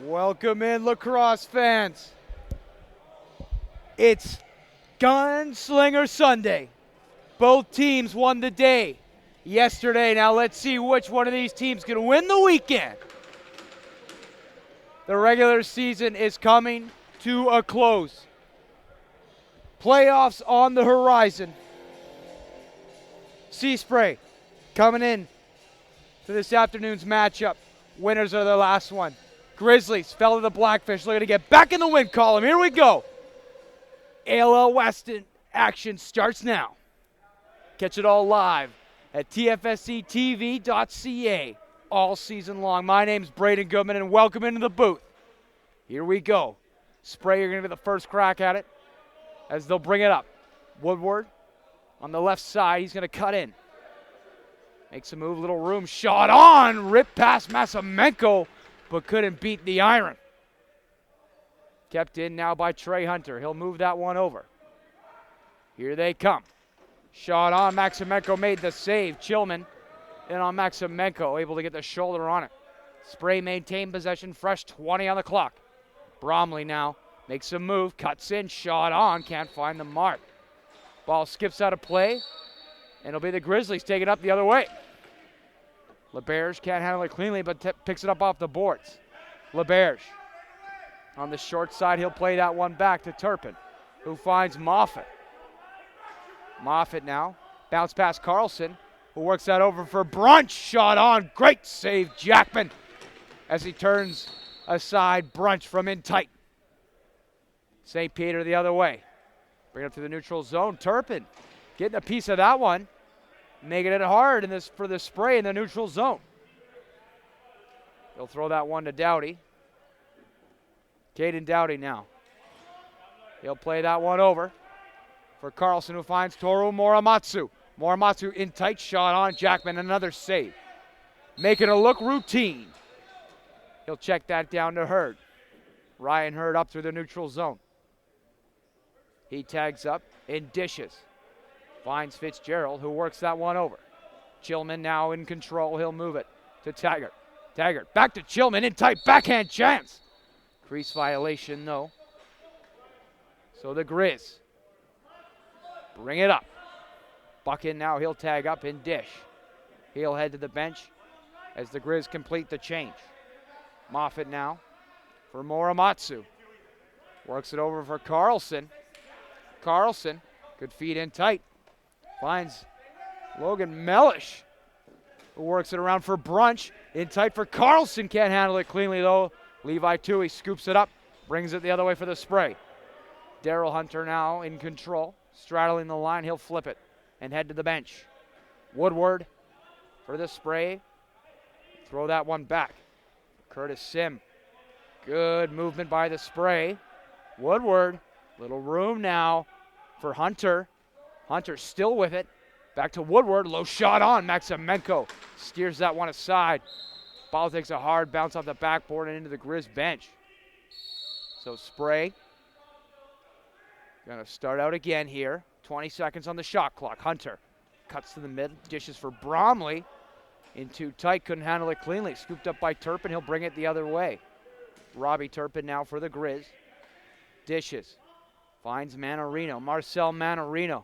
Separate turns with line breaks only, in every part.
Welcome in, lacrosse fans. It's Gunslinger Sunday. Both teams won the day yesterday. Now let's see which one of these teams can win the weekend. The regular season is coming to a close. Playoffs on the horizon. Sea Spray coming in to this afternoon's matchup. Winners are the last one. Grizzlies fell to the Blackfish, looking to get back in the win column. Here we go. ALL West in action starts now. Catch it all live at tfsctv.ca all season long. My name's Braden Goodman, and welcome into the booth. Here we go. Spray, you're going to be the first crack at it as they'll bring it up. Woodward on the left side. He's going to cut in. Makes a move, little room. Shot on. Ripped past Masimenko, but couldn't beat the iron. Kept in now by Trey Hunter. He'll move that one over. Here they come. Shot on. Masimenko made the save. Chillman in on Masimenko, able to get the shoulder on it. Spray maintained possession. Fresh 20 on the clock. Bromley now makes a move. Cuts in. Shot on. Can't find the mark. Ball skips out of play. And it'll be the Grizzlies taking it up the other way. LeBerge can't handle it cleanly, but picks it up off the boards. LeBerge on the short side. He'll play that one back to Turpin, who finds Moffitt. Moffitt now. Bounce past Carlson, who works that over for Brunch. Shot on. Great save, Jackman, as he turns aside Brunch from in tight. St. Peter the other way. Bring it up to the neutral zone. Turpin getting a piece of that one. Making it hard for the Spray in the neutral zone. He'll throw that one to Doughty. Caden Doughty now. He'll play that one over for Carlson, who finds Toru Morimatsu. Morimatsu in tight, shot on. Jackman, another save. Making it look routine. He'll check that down to Hurd. Ryan Hurd up through the neutral zone. He tags up and dishes. Finds Fitzgerald, who works that one over. Chillman now in control. He'll move it to Taggart. Taggart back to Chillman in tight. Backhand chance. Crease violation, though. So the Grizz bring it up. Buck in now. He'll tag up and dish. He'll head to the bench as the Grizz complete the change. Moffitt now for Morimatsu. Works it over for Carlson. Carlson, good feed in tight. Finds Logan Mellish, who works it around for Brunch. In tight for Carlson. Can't handle it cleanly, though. Levi Toohey scoops it up, brings it the other way for the Spray. Daryl Hunter now in control. Straddling the line, he'll flip it and head to the bench. Woodward for the Spray. Throw that one back. Curtis Sim. Good movement by the Spray. Woodward, little room now for Hunter. Hunter still with it. Back to Woodward. Low shot on. Masimenko steers that one aside. Ball takes a hard bounce off the backboard and into the Grizz bench. So Spray going to start out again here. 20 seconds on the shot clock. Hunter cuts to the mid. Dishes for Bromley. In too tight. Couldn't handle it cleanly. Scooped up by Turpin. He'll bring it the other way. Robbie Turpin now for the Grizz. Dishes. Finds Manarino. Marcel Manarino.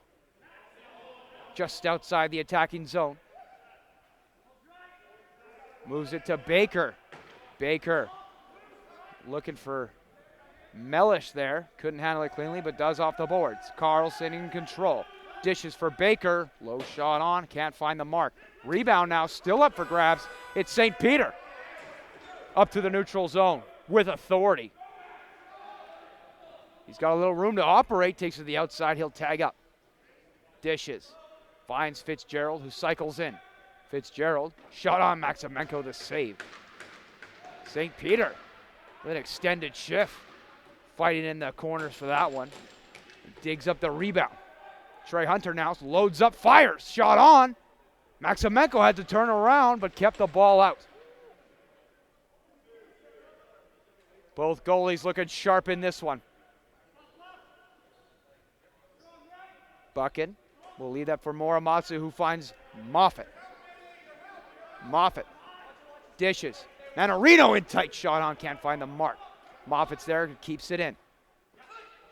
Just outside the attacking zone. Moves it to Baker. Baker looking for Mellish there. Couldn't handle it cleanly, but does off the boards. Carlson in control. Dishes for Baker. Low shot on. Can't find the mark. Rebound now still up for grabs. It's St. Peter. Up to the neutral zone with authority. He's got a little room to operate. Takes it to the outside. He'll tag up. Dishes. Finds Fitzgerald, who cycles in. Fitzgerald, shot on. Masimenko, the save. St. Peter with an extended shift. Fighting in the corners for that one. Digs up the rebound. Trey Hunter now loads up, fires. Shot on. Masimenko had to turn around, but kept the ball out. Both goalies looking sharp in this one. Buckin will leave that for Morimatsu, who finds Moffitt. Moffitt dishes. Manarino in tight, shot on, can't find the mark. Moffat's there, keeps it in.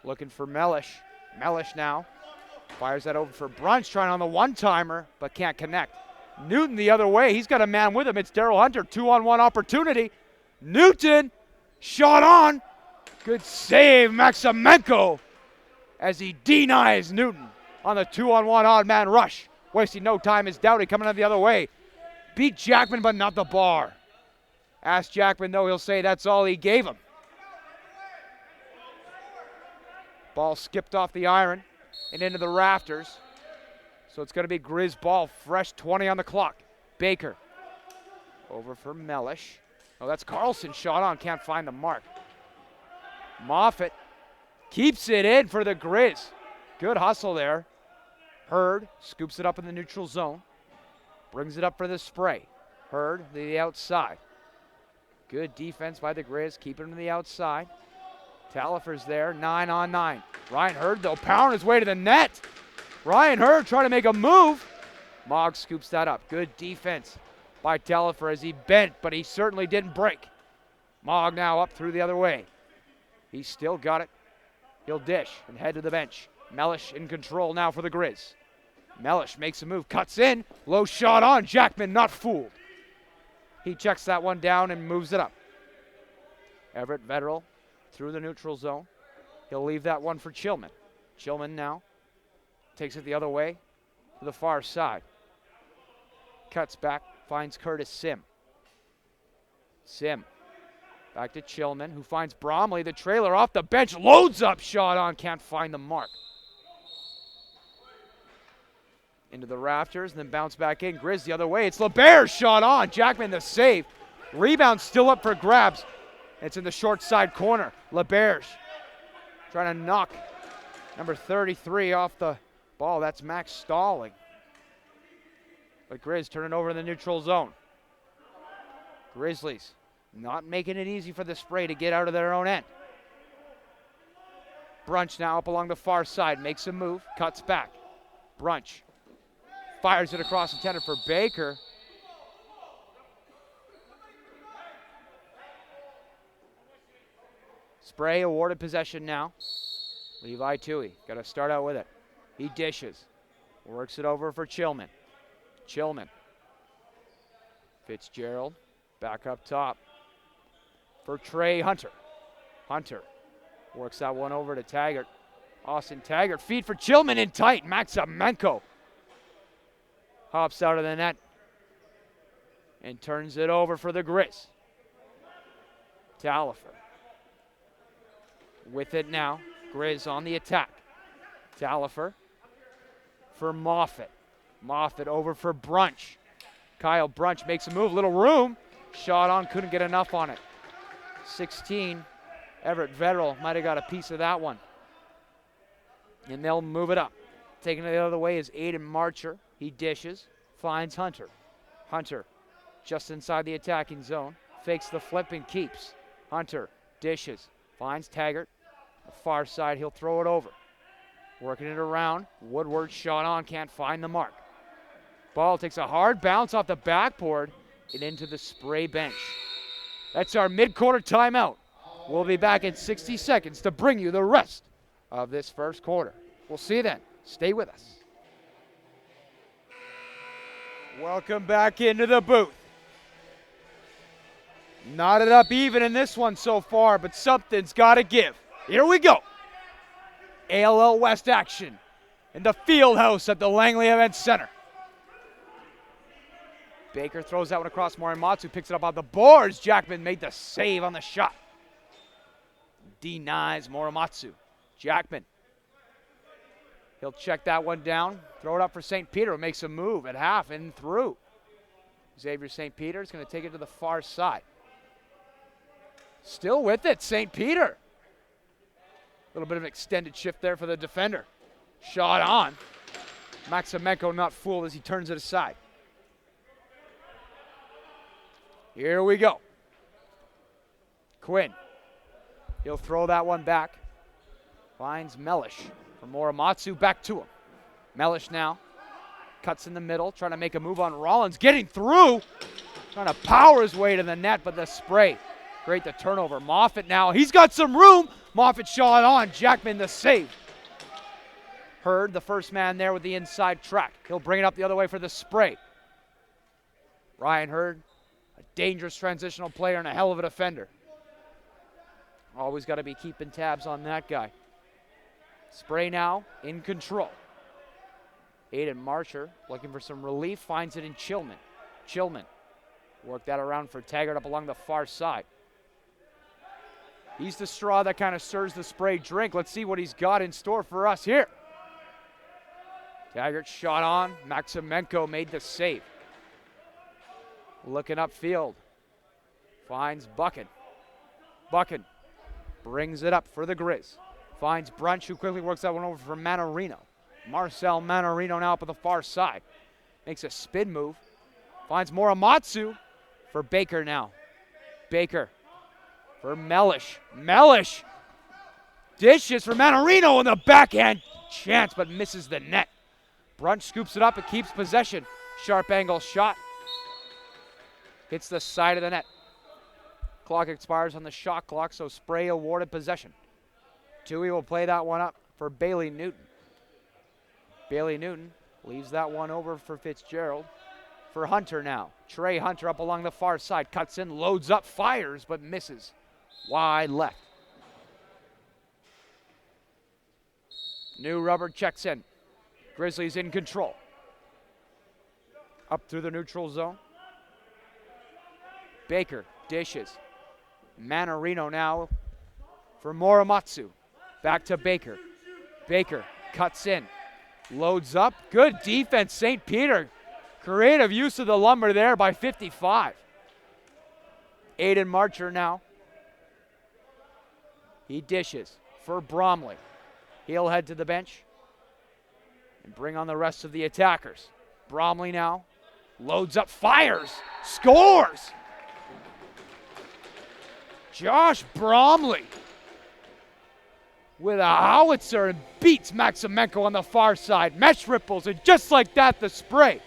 Looking for Mellish. Mellish now fires that over for Brunch, trying on the one-timer, but can't connect. Newton the other way, he's got a man with him. It's Daryl Hunter, 2-on-1 opportunity. Newton, shot on. Good save, Maximenko, as he denies Newton on the 2-on-1 odd man rush. Wasting no time is Doughty coming out the other way. Beat Jackman, but not the bar. Ask Jackman, though, he'll say that's all he gave him. Ball skipped off the iron and into the rafters. So it's going to be Grizz ball, fresh 20 on the clock. Baker over for Mellish. Oh, that's Carlson, shot on, can't find the mark. Moffat keeps it in for the Grizz. Good hustle there. Hurd scoops it up in the neutral zone. Brings it up for the spray. Hurd to the outside. Good defense by the Grizz, keeping him to the outside. Talifer's there, 9-on-9. Ryan Hurd, though, pounding his way to the net. Ryan Hurd trying to make a move. Mogg scoops that up. Good defense by Talifer as he bent, but he certainly didn't break. Mogg now up through the other way. He's still got it. He'll dish and head to the bench. Mellish in control now for the Grizz. Mellish makes a move, cuts in. Low shot on. Jackman not fooled. He checks that one down and moves it up. Everett Vetterl through the neutral zone. He'll leave that one for Chillman. Chillman now takes it the other way to the far side. Cuts back, finds Curtis Sim. Sim back to Chillman, who finds Bromley, the trailer off the bench, loads up, shot on, can't find the mark. Into the rafters and then bounce back in. Grizz the other way. It's LeBear, shot on. Jackman the save. Rebound still up for grabs. It's in the short side corner. LeBear trying to knock number 33 off the ball. That's Max Stalling. But Grizz turning over in the neutral zone. Grizzlies not making it easy for the spray to get out of their own end. Brunch now up along the far side. Makes a move. Cuts back. Brunch fires it across, intended for Baker. Spray awarded possession now. Levi Toohey got to start out with it. He dishes. Works it over for Chillman. Chillman. Fitzgerald back up top for Trey Hunter. Hunter works that one over to Taggart. Austin Taggart, feed for Chillman in tight. Maximenko hops out of the net and turns it over for the Grizz. Talifer with it now. Grizz on the attack. Talifer for Moffat. Moffat over for Brunch. Kyle Brunch makes a move, little room. Shot on, couldn't get enough on it. 16, Everett Vetterl might have got a piece of that one. And they'll move it up. Taking it the other way is Aiden Marcher. He dishes, finds Hunter. Hunter just inside the attacking zone. Fakes the flip and keeps. Hunter dishes, finds Taggart. The far side, he'll throw it over. Working it around. Woodward shot on, can't find the mark. Ball takes a hard bounce off the backboard and into the spray bench. That's our mid-quarter timeout. We'll be back in 60 seconds to bring you the rest of this first quarter. We'll see you then. Stay with us. Welcome back into the booth. Knotted up even in this one so far, but something's got to give. Here we go. ALL West action in the field house at the Langley Event Center. Baker throws that one across. Morimatsu picks it up on the boards. Jackman made the save on the shot. Denies Morimatsu. Jackman. He'll check that one down. Throw it up for St. Peter. Makes a move at half and through. Xavier St. Peter is going to take it to the far side. Still with it, St. Peter. A little bit of an extended shift there for the defender. Shot on. Maximenko not fooled as he turns it aside. Here we go. Quinn. He'll throw that one back. Finds Mellish for Morimatsu. Back to him. Mellish now. Cuts in the middle. Trying to make a move on Rollins. Getting through. Trying to power his way to the net, but the spray. Great the turnover. Moffitt now. He's got some room. Moffitt shot on. Jackman the save. Hurd, the first man there with the inside track. He'll bring it up the other way for the spray. Ryan Hurd, a dangerous transitional player and a hell of a defender. Always got to be keeping tabs on that guy. Spray now in control. Aiden Marcher looking for some relief, finds it in Chillman. Chillman work that around for Taggart up along the far side. He's the straw that kind of stirs the spray drink. Let's see what he's got in store for us here. Taggart shot on. Maximenko made the save. Looking upfield. Finds Buchan. Buchan brings it up for the Grizz. Finds Brunch, who quickly works that one over for Manarino. Marcel Manarino now up at the far side. Makes a spin move. Finds Muramatsu for Baker now. Baker for Mellish. Mellish dishes for Manarino in the backhand chance, but misses the net. Brunch scoops it up and keeps possession. Sharp angle shot. Hits the side of the net. Clock expires on the shot clock, so Spray awarded possession. Tui will play that one up for Bailey Newton. Bailey Newton leaves that one over for Fitzgerald. For Hunter now. Trey Hunter up along the far side. Cuts in, loads up, fires, but misses. Wide left. New Rubber checks in. Grizzlies in control. Up through the neutral zone. Baker dishes. Manarino now for Muramatsu. Back to Baker. Baker cuts in. Loads up. Good defense, St. Peter. Creative use of the lumber there by 55. Aiden Marcher now. He dishes for Bromley. He'll head to the bench and bring on the rest of the attackers. Bromley now loads up, fires, scores! Josh Bromley with a howitzer and beats Maximenko on the far side. Mesh ripples, and just like that, the spray.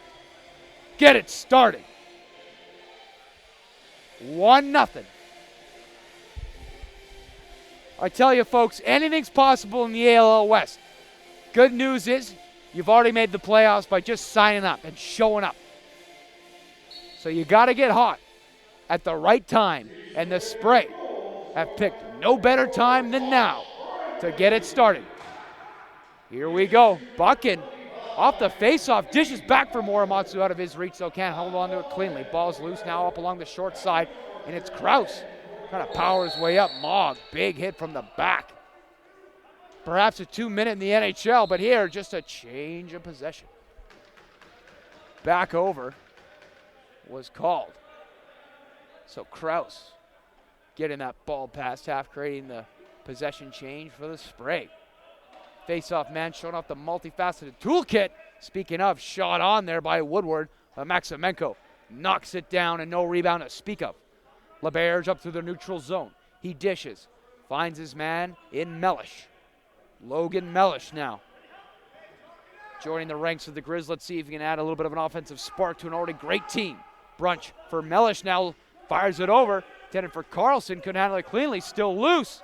Get it started. 1-0. I tell you, folks, anything's possible in the ALL West. Good news is you've already made the playoffs by just signing up and showing up. So you got to get hot at the right time, and the Spray have picked no better time than now to get it started. Here we go. Buchan off the face-off, dishes back for Muramatsu out of his reach, so can't hold on to it cleanly. Ball's loose now up along the short side, and it's Kraus trying to power his way up. Mogg, big hit from the back. Perhaps a 2-minute in the NHL, but here, just a change of possession. Back over was called. So Kraus getting that ball past half, creating the possession change for the Spray. Face-off man showing off the multifaceted toolkit. Speaking of, shot on there by Woodward. Maximenko knocks it down and no rebound to speak of. LeBerge up through the neutral zone. He dishes. Finds his man in Mellish. Logan Mellish now joining the ranks of the Grizz. Let's see if he can add a little bit of an offensive spark to an already great team. Brunch for Mellish now fires it over. Intended for Carlson. Couldn't handle it cleanly. Still loose.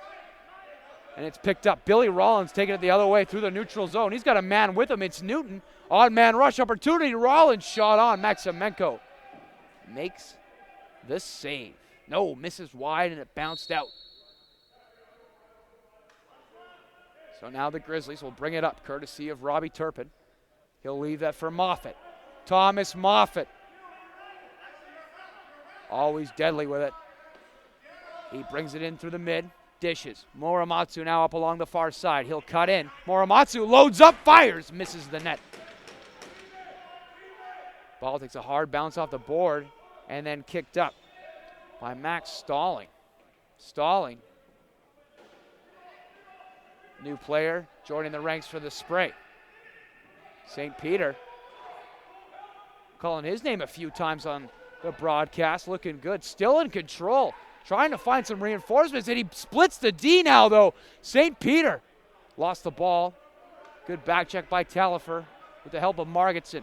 And it's picked up. Billy Rollins taking it the other way through the neutral zone. He's got a man with him. It's Newton. Odd man rush opportunity. Rollins shot on. Maximenko makes the save. No, misses wide and it bounced out. So now the Grizzlies will bring it up courtesy of Robbie Turpin. He'll leave that for Moffitt. Thomas Moffitt. Always deadly with it. He brings it in through the mid. Dishes. Muramatsu now up along the far side. He'll cut in. Muramatsu loads up, fires, misses the net. Ball takes a hard bounce off the board and then kicked up by Max Stalling. Stalling. New player joining the ranks for the Spray. St. Peter calling his name a few times on the broadcast. Looking good. Still in control. Trying to find some reinforcements, and he splits the D now, though. St. Peter lost the ball. Good back check by Talifer with the help of Margetson.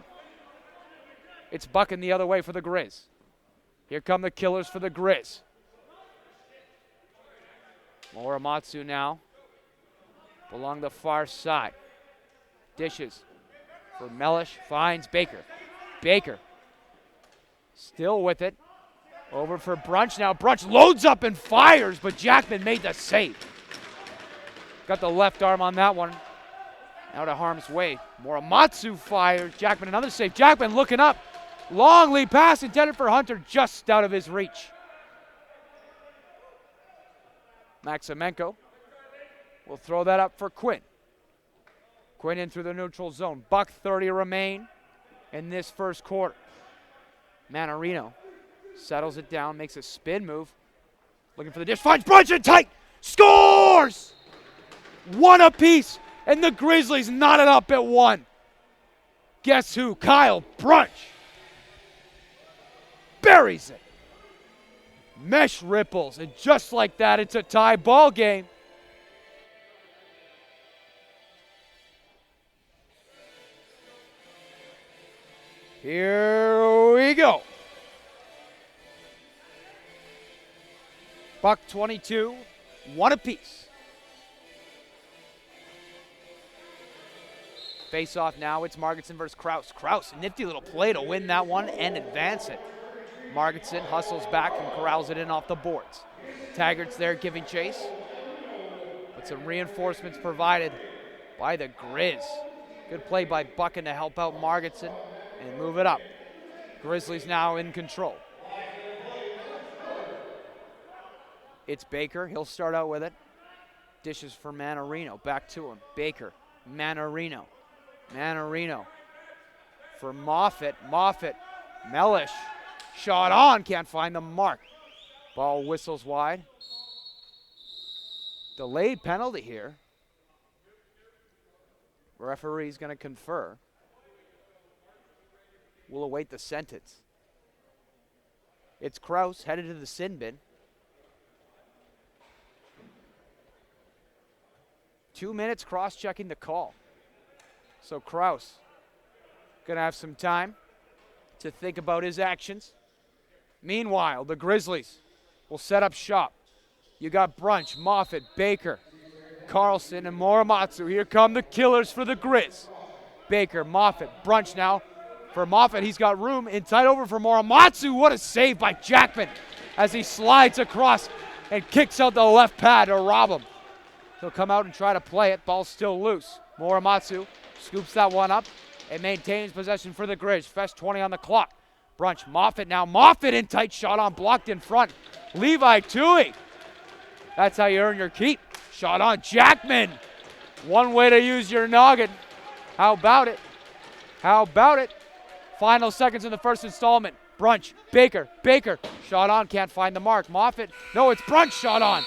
It's Buchan the other way for the Grizz. Here come the killers for the Grizz. Muramatsu now along the far side. Dishes for Mellish, finds Baker. Baker still with it. Over for Brunch now. Brunch loads up and fires, but Jackman made the save. Got the left arm on that one. Out of harm's way. Muramatsu fires. Jackman another save. Jackman looking up. Long lead pass intended for Hunter, just out of his reach. Maximenko will throw that up for Quinn. Quinn in through the neutral zone. $1:30 remain in this first quarter. Manarino settles it down, makes a spin move. Looking for the dish, finds Brunch in tight. Scores! One apiece, and the Grizzlies knotted up at one. Guess who? Kyle Brunch buries it. Mesh ripples, and just like that, it's a tie ball game. Here we go. $1:22, one apiece. Face off now, it's Margetson versus Kraus. Kraus, nifty little play to win that one and advance it. Margetson hustles back and corrals it in off the boards. Taggart's there giving chase. But some reinforcements provided by the Grizz. Good play by Buchan to help out Margetson and move it up. Grizzlies now in control. It's Baker, he'll start out with it. Dishes for Manarino, back to him. Baker, Manarino. Manarino for Moffitt. Moffitt, Mellish. Shot on, can't find the mark. Ball whistles wide. Delayed penalty here. Referee's going to confer. We'll await the sentence. It's Kraus headed to the sin bin. 2 minutes cross-checking the call. So Kraus going to have some time to think about his actions. Meanwhile, the Grizzlies will set up shop. You got Brunch, Moffitt, Baker, Carlson, and Muramatsu. Here come the killers for the Grizz. Baker, Moffitt, Brunch now. For Moffitt, he's got room. In tight over for Muramatsu. What a save by Jackman as he slides across and kicks out the left pad to rob him. He'll come out and try to play it. Ball's still loose. Muramatsu scoops that one up and maintains possession for the Grizz. Fest 20 on the clock. Brunch, Moffitt now. Moffitt in tight, shot on, blocked in front. Levi Tui. That's how you earn your keep. Shot on, Jackman. One way to use your noggin. How about it? How about it? Final seconds in the first installment. Brunch, Baker, Baker. Shot on, can't find the mark. Moffitt, no, it's Brunch, shot on.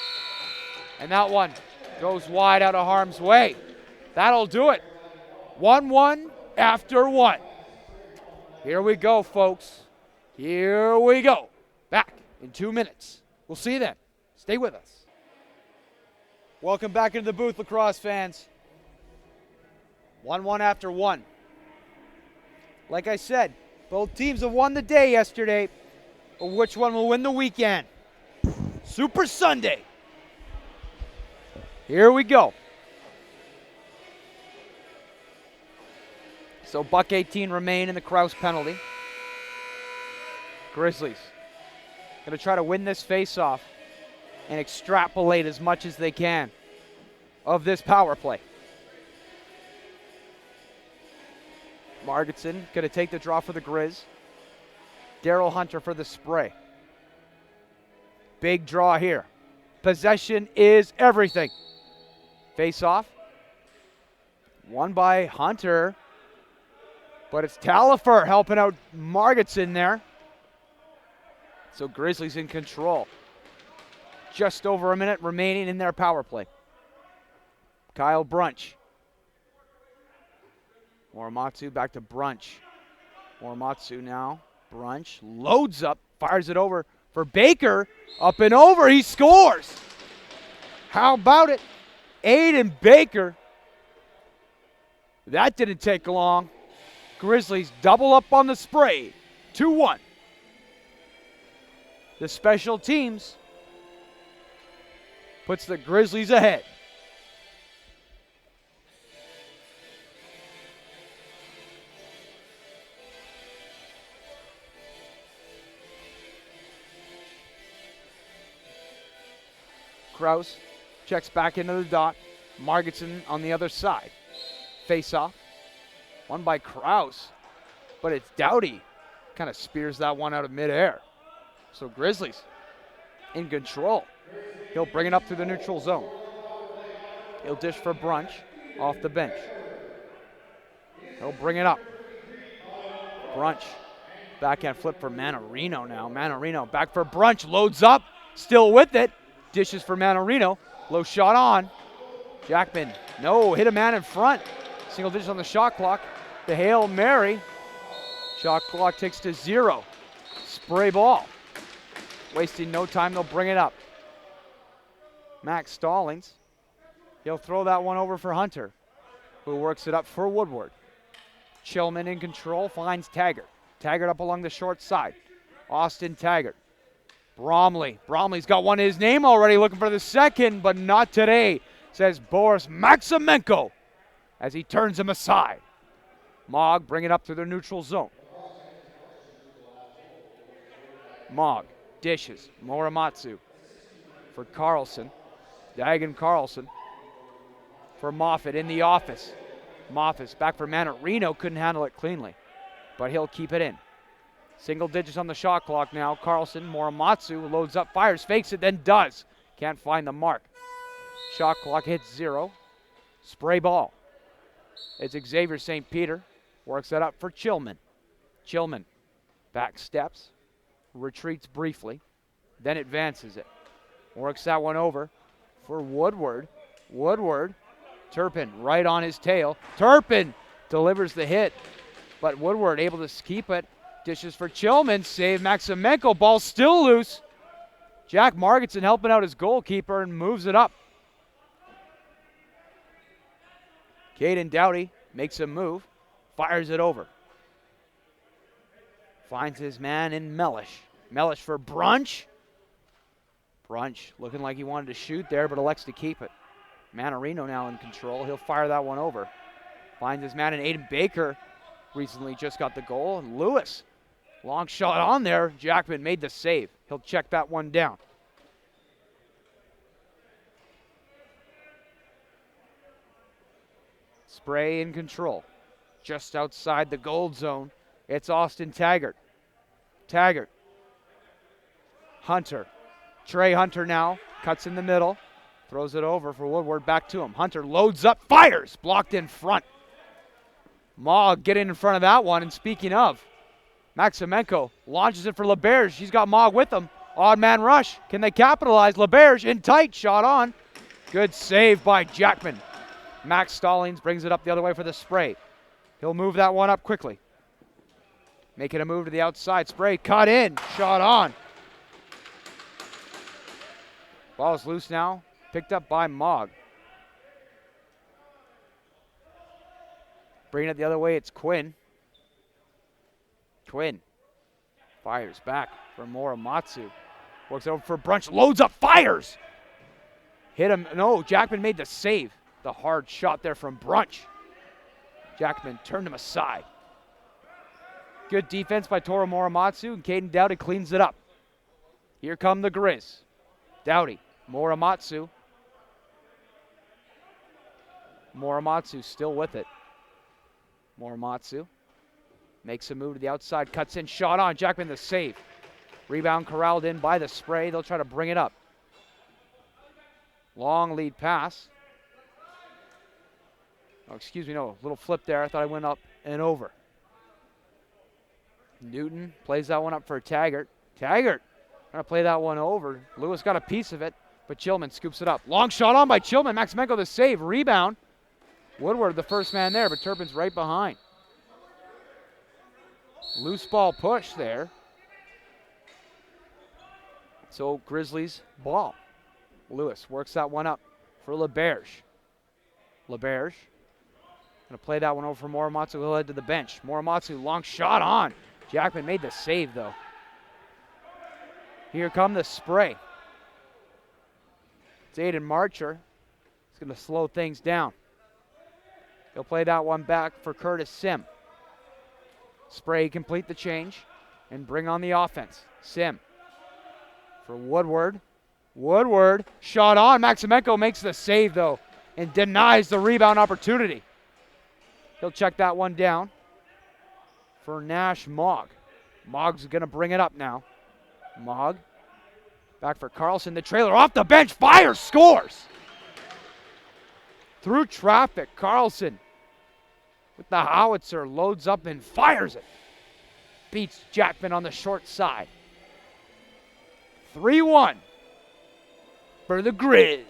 And that one goes wide out of harm's way. That'll do it. 1-1 after one. Here we go, folks. Here we go. Back in 2 minutes. We'll see you then. Stay with us. Welcome back into the booth, lacrosse fans. 1-1 after one. Like I said, both teams have won the day yesterday. But which one will win the weekend? Super Sunday. Here we go. So $1:18 remain in the Kraus penalty. Grizzlies going to try to win this face-off and extrapolate as much as they can of this power play. Margetson going to take the draw for the Grizz. Daryl Hunter for the spray. Big draw here. Possession is everything. Face-off. Won by Hunter. But it's Talifer helping out Margetson there. So Grizzlies in control. Just over a minute remaining in their power play. Kyle Brunch. Muramatsu back to Brunch. Muramatsu now. Brunch loads up, fires it over for Baker. Up and over, he scores. How about it? Aiden Baker. That didn't take long. Grizzlies double up on the spray. 2-1. The special teams puts the Grizzlies ahead. Kraus checks back into the dot. Margetson on the other side. Face off. One by Kraus, but it's Doughty. Kind of spears that one out of midair. So Grizzlies in control. He'll bring it up through the neutral zone. He'll dish for Brunch off the bench. He'll bring it up. Brunch. Backhand flip for Manarino now. Manarino back for Brunch. Loads up. Still with it. Dishes for Manarino. Low shot on. Jackman. No. Hit a man in front. Single digits on the shot clock. The Hail Mary. Shot clock takes to 0. Spray ball. Wasting no time. They'll bring it up. Max Stallings. He'll throw that one over for Hunter, who works it up for Woodward. Chillman in control, finds Taggart. Taggart up along the short side. Austin Taggart. Bromley. Bromley's got one in his name already, looking for the second, but not today, says Boris Maximenko as he turns him aside. Mogg bring it up to the neutral zone. Mogg dishes. Morimatsu for Carlson. Dagan Carlson for Moffitt in the office. Moffitt back for Manarino, couldn't handle it cleanly, but he'll keep it in. Single digits on the shot clock now. Carlson, Morimatsu loads up, fires, fakes it, then does. Can't find the mark. Shot clock hits 0. Spray ball. It's Xavier St. Peter. Works that up for Chillman. Chillman back steps, retreats briefly, then advances it. Works that one over for Woodward. Woodward. Turpin right on his tail. Turpin delivers the hit, but Woodward able to keep it. Dishes for Chillman. Save Maximenko. Ball still loose. Jack Margetson helping out his goalkeeper and moves it up. Caden Doughty makes a move. Fires it over. Finds his man in Mellish. Mellish for Brunch. Brunch looking like he wanted to shoot there, but elects to keep it. Manarino now in control. He'll fire that one over. Finds his man in Aiden Baker. Recently just got the goal. And Lewis. Long shot on there. Jackman made the save. He'll check that one down. Spray in control. Just outside the gold zone. It's Austin Taggart. Taggart. Hunter. Trey Hunter now. Cuts in the middle. Throws it over for Woodward. Back to him. Hunter loads up. Fires. Blocked in front. Mogg getting in front of that one. And speaking of, Maximenko launches it for LeBerge. He's got Mogg with him. Odd man rush. Can they capitalize? LeBerge in tight. Shot on. Good save by Jackman. Max Stallings brings it up the other way for the spray. He'll move that one up quickly. Making a move to the outside. Spray cut in. Shot on. Ball's loose now. Picked up by Mogg. Bringing it the other way, it's Quinn. Quinn fires back for Morimatsu. Works over for Brunch. Loads up. Fires. Hit him. No, Jackman made the save. The hard shot there from Brunch. Jackman turned him aside. Good defense by Toru Morimatsu, and Caden Doughty cleans it up. Here come the Grizz. Doughty, Morimatsu. Morimatsu still with it. Morimatsu makes a move to the outside, cuts in, shot on. Jackman the save. Rebound corralled in by the spray. They'll try to bring it up. Long lead pass. Oh, excuse me, no, little flip there. I thought I went up and over. Newton plays that one up for Taggart. Taggart trying to play that one over. Lewis got a piece of it, but Chillman scoops it up. Long shot on by Chillman. Maximenko the save. Rebound. Woodward the first man there, but Turpin's right behind. Loose ball push there. So Grizzlies ball. Lewis works that one up for LeBerge. LeBerge going to play that one over for Morimatsu. He'll head to the bench. Morimatsu, long shot on. Jackman made the save, though. Here come the spray. It's Aiden Marcher. He's going to slow things down. He'll play that one back for Curtis Sim. Spray complete the change and bring on the offense. Sim for Woodward. Woodward, shot on. Maximenko makes the save, though, and denies the rebound opportunity. He'll check that one down for Nash Mogg. Mogg's going to bring it up now. Mogg, back for Carlson. The trailer off the bench, fires, scores. Through traffic, Carlson with the howitzer loads up and fires it. Beats Jackman on the short side. 3-1 for the Grizz.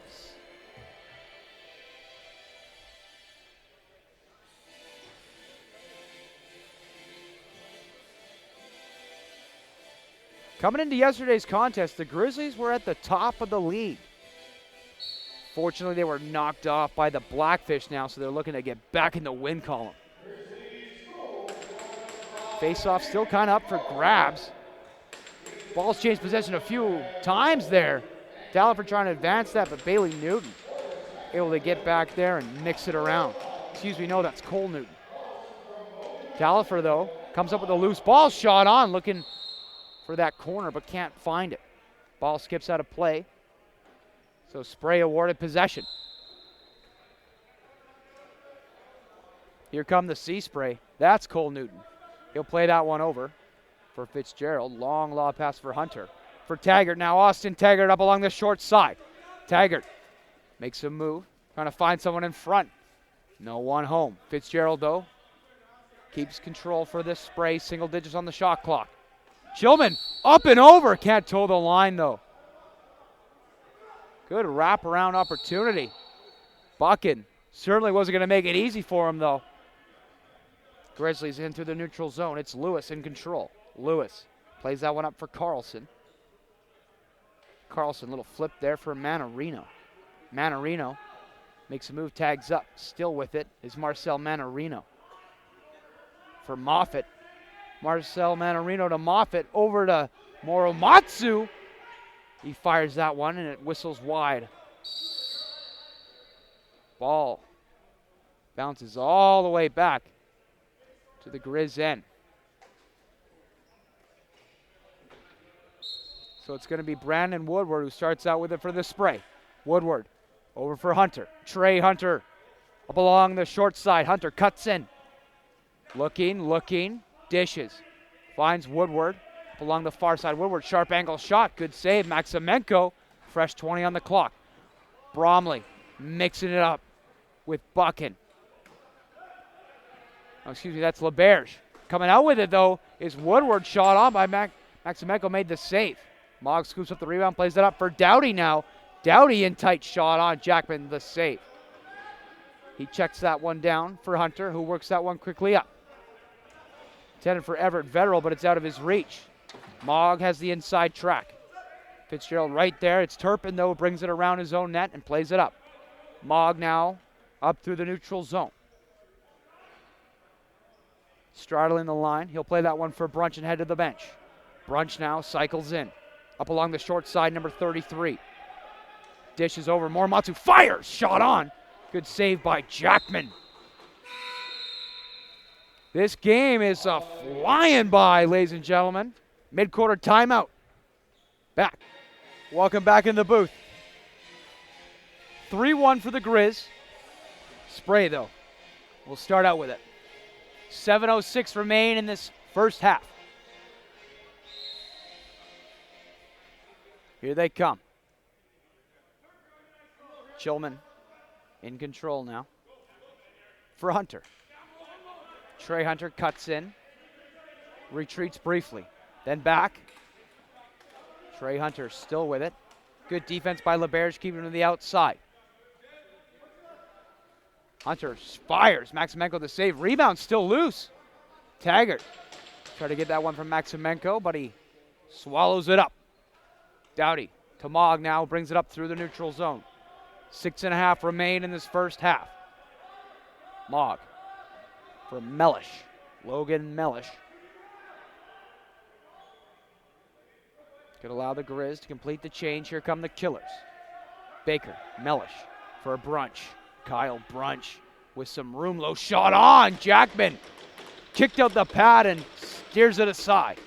Coming into yesterday's contest, the Grizzlies were at the top of the league. Fortunately, they were knocked off by the Blackfish now, so they're looking to get back in the win column. Face-off still kind of up for grabs. Ball's changed possession a few times there. Tallifer trying to advance that, but Bailey Newton able to get back there and mix it around. Excuse me, no, that's Cole Newton. Tallifer, though, comes up with a loose ball, shot on, looking for that corner, but can't find it. Ball skips out of play. So Spray awarded possession. Here come the Sea Spray. That's Cole Newton. He'll play that one over for Fitzgerald. Long lob pass for Hunter. For Taggart now, Austin Taggart up along the short side. Taggart makes a move, trying to find someone in front. No one home. Fitzgerald, though, keeps control for this Spray. Single digits on the shot clock. Chillman up and over. Can't toe the line, though. Good wraparound opportunity. Buchan certainly wasn't going to make it easy for him, though. Grizzlies in through the neutral zone. It's Lewis in control. Lewis plays that one up for Carlson. Carlson, little flip there for Manarino. Manarino makes a move, tags up. Still with it is Marcel Manarino. For Moffitt. Marcel Manarino to Moffitt. Over to Moromatsu. He fires that one and it whistles wide. Ball bounces all the way back to the Grizz end. So it's going to be Brandon Woodward who starts out with it for the Spray. Woodward over for Hunter. Trey Hunter up along the short side. Hunter cuts in. Looking, dishes. Finds Woodward up along the far side. Woodward, sharp angle shot. Good save. Maximenko, fresh 20 on the clock. Bromley mixing it up with Buchan. Oh, excuse me, that's LeBerge. Coming out with it, though, is Woodward, shot on by Maximenko, made the save. Mogg scoops up the rebound, plays it up for Doughty now. Doughty in tight, shot on. Jackman the save. He checks that one down for Hunter, who works that one quickly up. Intended for Everett Vetterell, but it's out of his reach. Mogg has the inside track. Fitzgerald right there. It's Turpin, though, brings it around his own net and plays it up. Mogg now up through the neutral zone. Straddling the line. He'll play that one for Brunch and head to the bench. Brunch now cycles in. Up along the short side, number 33. Dishes over. Moromatsu fires. Shot on. Good save by Jackman. This game is flying by, ladies and gentlemen. Mid-quarter timeout. Back. Welcome back in the booth. 3-1 for the Grizz. Spray, though. We'll start out with it. 7:06 remain in this first half. Here they come. Chillman in control now. For Hunter. Trey Hunter cuts in. Retreats briefly. Then back. Trey Hunter still with it. Good defense by LeBerge, keeping him to the outside. Hunter fires. Maximenko the save. Rebound still loose. Taggart tried to get that one from Maximenko, but he swallows it up. Doughty to Mogg now, brings it up through the neutral zone. 6.5 remain in this first half. Mogg for Mellish. Logan Mellish. Could allow the Grizz to complete the change. Here come the Killers. Baker, Mellish for a Brunch. Kyle Brunch with some room. Low shot on. Jackman kicked out the pad and steers it aside.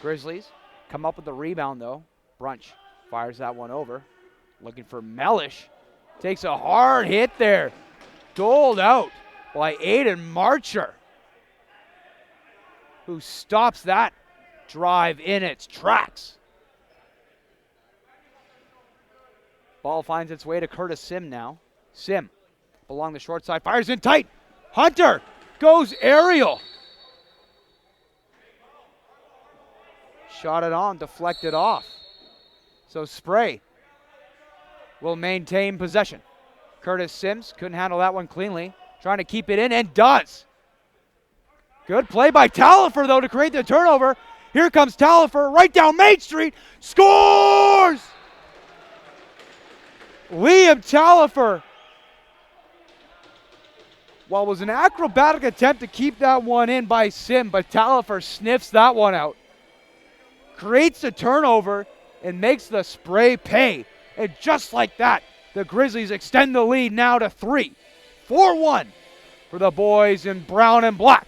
Grizzlies come up with the rebound though. Brunch fires that one over. Looking for Mellish. Takes a hard hit there. Doled out by Aiden Marcher, who stops that drive in its tracks. Ball finds its way to Curtis Sim now. Sim along the short side, fires in tight. Hunter goes aerial. Shot it on, deflected off. So Spray will maintain possession. Curtis Sims couldn't handle that one cleanly. Trying to keep it in and does. Good play by Talifer though to create the turnover. Here comes Talifer right down Main Street. Scores! Liam Talifer. Well, it was an acrobatic attempt to keep that one in by Sim, but Talifer sniffs that one out. Creates the turnover and makes the Spray pay. And just like that, the Grizzlies extend the lead now to 3. 4-1 for the boys in brown and black.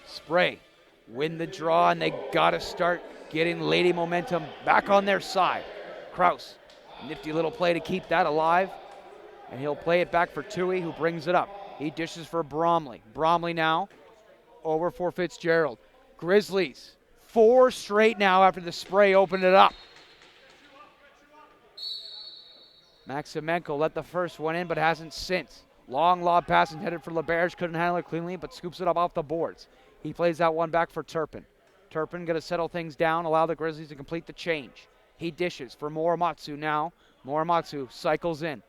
Spray win the draw, and they got to start getting Lady momentum back on their side. Kraus, nifty little play to keep that alive, and he'll play it back for Tui, who brings it up. He dishes for Bromley. Bromley now over for Fitzgerald. Grizzlies, 4 straight now after the Spray opened it up. Maximenko let the first one in, but hasn't since. Long lob pass intended for LeBerge, couldn't handle it cleanly, but scoops it up off the boards. He plays that one back for Turpin. Turpin going to settle things down, allow the Grizzlies to complete the change. He dishes for Muramatsu now. Muramatsu cycles in.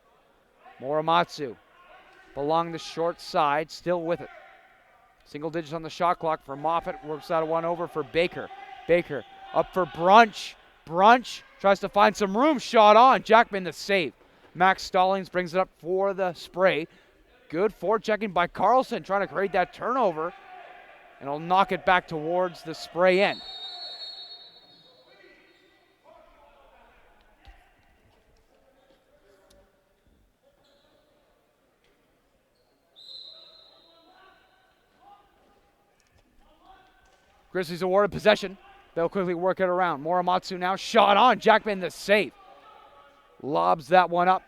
Muramatsu along the short side, still with it. Single digits on the shot clock for Moffett. Works that one over for Baker. Baker up for Brunch. Brunch tries to find some room. Shot on. Jackman the save. Max Stallings brings it up for the Spray. Good forechecking by Carlson, trying to create that turnover. And he'll knock it back towards the Spray end. Grizzlies awarded possession. They'll quickly work it around. Muramatsu now shot on. Jackman the save. Lobs that one up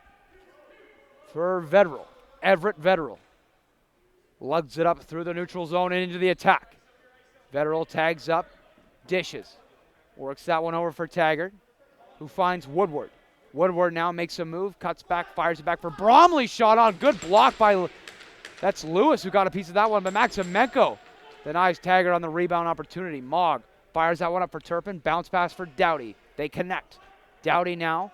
for Vedral. Everett Vedral. Lugs it up through the neutral zone and into the attack. Vedral tags up, dishes. Works that one over for Taggart, who finds Woodward. Woodward now makes a move, cuts back, fires it back for Bromley. Shot on. Good block by, that's Lewis who got a piece of that one, but Maximenko denies Taggart on the rebound opportunity. Mogg fires that one up for Turpin. Bounce pass for Doughty. They connect. Doughty now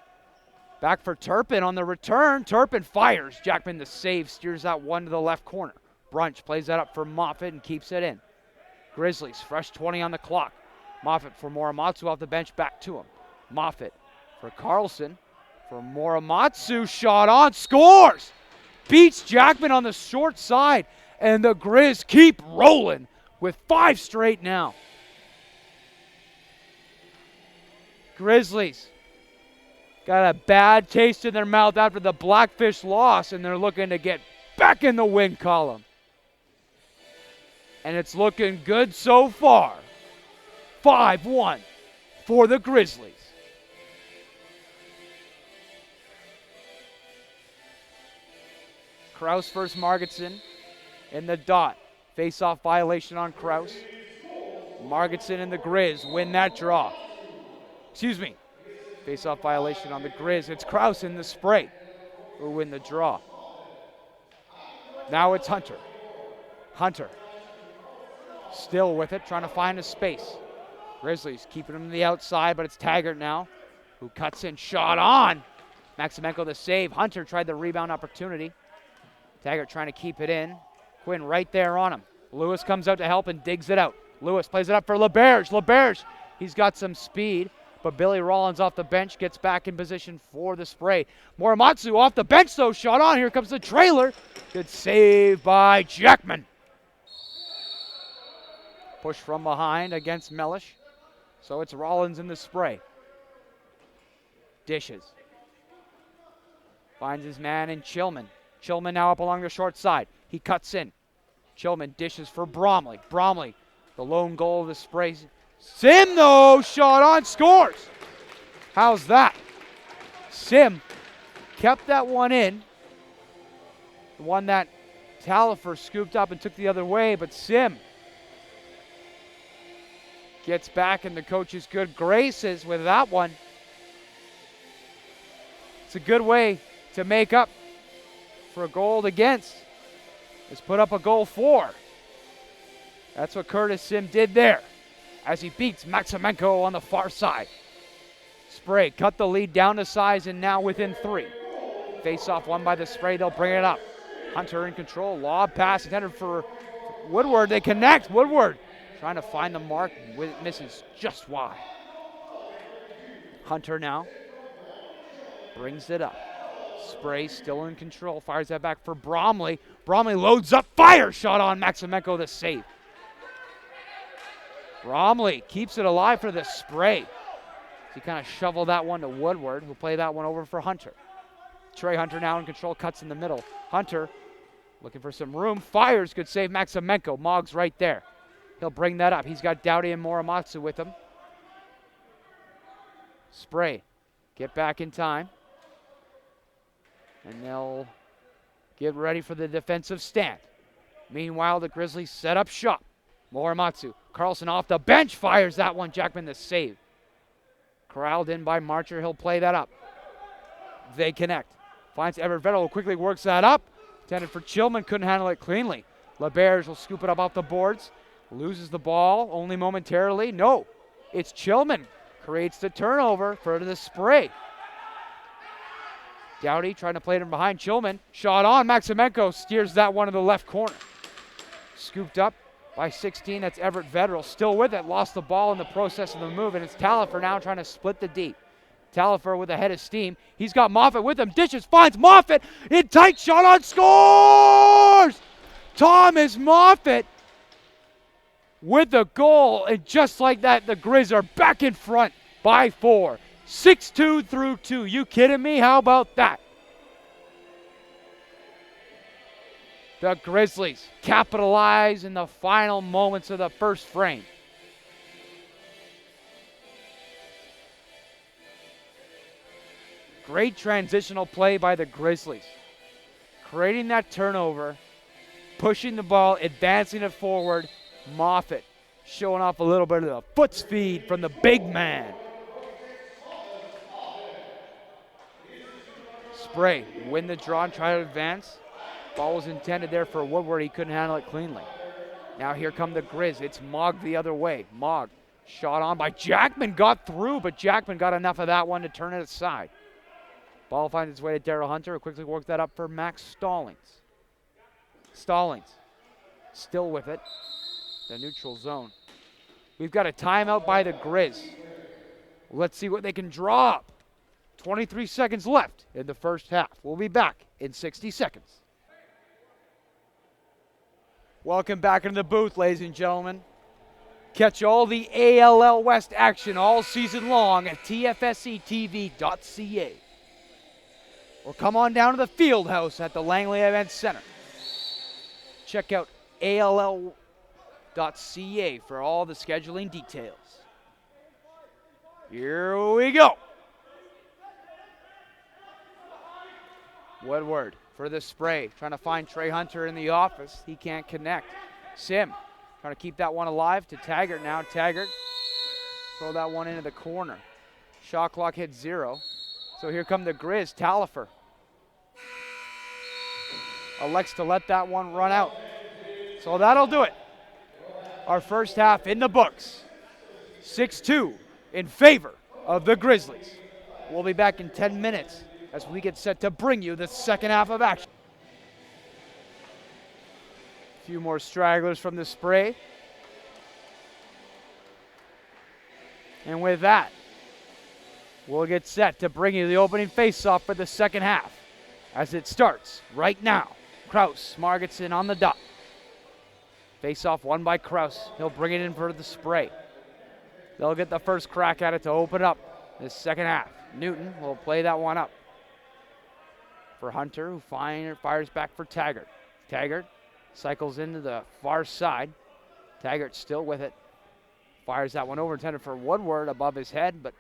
back for Turpin on the return. Turpin fires. Jackman the save, steers that one to the left corner. Brunch plays that up for Moffett and keeps it in. Grizzlies, fresh 20 on the clock. Moffett for Muramatsu off the bench, back to him. Moffett for Carlson. For Muramatsu, shot on, scores! Beats Jackman on the short side, and the Grizz keep rolling with 5 straight now. Grizzlies got a bad taste in their mouth after the Blackfish loss, and they're looking to get back in the win column. And it's looking good so far. 5-1 for the Grizzlies. Kraus versus Margetson in the dot. Face-off violation on Kraus. Margetson and the Grizz win that draw. Excuse me. Face-off violation on the Grizz. It's Kraus in the Spray who win the draw. Now it's Hunter. Hunter still with it, trying to find a space. Grizzlies keeping him to the outside, but it's Taggart now, who cuts in. Shot on. Maximenko the save. Hunter tried the rebound opportunity. Taggart trying to keep it in. Quinn right there on him. Lewis comes out to help and digs it out. Lewis plays it up for LeBerge. LeBerge, he's got some speed, but Billy Rollins off the bench gets back in position for the spray. Muramatsu off the bench though, shot on. Here comes the trailer. Good save by Jackman. Push from behind against Mellish. So it's Rollins in the spray. Dishes. Finds his man in Chillman. Chillman now up along the short side. He cuts in. Chillman dishes for Bromley. Bromley, the lone goal of the spray. Sim, though, shot on, scores. How's that? Sim kept that one in. The one that Talifer scooped up and took the other way, but Sim gets back in the coach's good graces with that one. It's a good way to make up for a goal against. Has put up a goal for. That's what Curtis Sim did there as he beats Maximenko on the far side. Spray cut the lead down to size and now within 3. Face-off won by the Spray. They'll bring it up. Hunter in control. Lob pass intended for Woodward. They connect. Woodward trying to find the mark. Misses just wide. Hunter now brings it up. Spray still in control. Fires that back for Bromley. Bromley loads up. Fire shot on Maximenko. The save. Bromley keeps it alive for the Spray. He kind of shoveled that one to Woodward, who'll play that one over for Hunter. Trey Hunter now in control, cuts in the middle. Hunter looking for some room. Fires, good save Maximenko. Moggs right there. He'll bring that up. He's got Doughty and Muramatsu with him. Spray, get back in time. And they'll get ready for the defensive stand. Meanwhile, the Grizzlies set up shop. Muramatsu, Carlson off the bench, fires that one. Jackman the save. Corralled in by Marcher, he'll play that up. They connect. Finds Everett Vettel, who quickly works that up. Intended for Chillman, couldn't handle it cleanly. LeBears will scoop it up off the boards. Loses the ball, only momentarily. No, it's Chillman. Creates the turnover for the Spray. Doughty trying to play it in behind Chillman. Shot on, Maximenko steers that one to the left corner. Scooped up by 16, that's Everett Vettel. Still with it, lost the ball in the process of the move, and it's Talifer now trying to split the deep. Talifer with a head of steam. He's got Moffitt with him. Dishes, finds Moffitt. In tight, shot on, scores! Thomas Moffitt with the goal. And just like that, the Grizz are back in front by 4. 6-2 through 2. You kidding me? How about that? The Grizzlies capitalize in the final moments of the first frame. Great transitional play by the Grizzlies. Creating that turnover, pushing the ball, advancing it forward. Moffitt showing off a little bit of the foot speed from the big man. Spray, win the draw and try to advance. Ball was intended there for Woodward. He couldn't handle it cleanly. Now here come the Grizz. It's Mogg the other way. Mogg shot on by Jackman. Got through, but Jackman got enough of that one to turn it aside. Ball finds its way to Darryl Hunter, who quickly worked that up for Max Stallings. Stallings still with it. The neutral zone. We've got a timeout by the Grizz. Let's see what they can draw up. 23 seconds left in the first half. We'll be back in 60 seconds. Welcome back into the booth, ladies and gentlemen. Catch all the ALL West action all season long at tfsctv.ca. Or come on down to the field house at the Langley Event Center. Check out all.ca for all the scheduling details. Here we go. Woodward for the Spray, trying to find Trey Hunter in the office. He can't connect. Sim trying to keep that one alive to Taggart now. Taggart throw that one into the corner. Shot clock hit 0. So here come the Grizz. Talifer elects to let that one run out. So that'll do it. Our first half in the books. 6-2 in favor of the Grizzlies. We'll be back in 10 minutes as we get set to bring you the second half of action. A few more stragglers from the Spray. And with that, will get set to bring you the opening face-off for the second half as it starts right now. Kraus, Margetson on the dot. Face-off won by Kraus. He'll bring it in for the spray. They'll get the first crack at it to open up this second half. Newton will play that one up for Hunter, who fires back for Taggart. Taggart cycles into the far side. Taggart still with it. Fires that one over, intended for Woodward above his head, but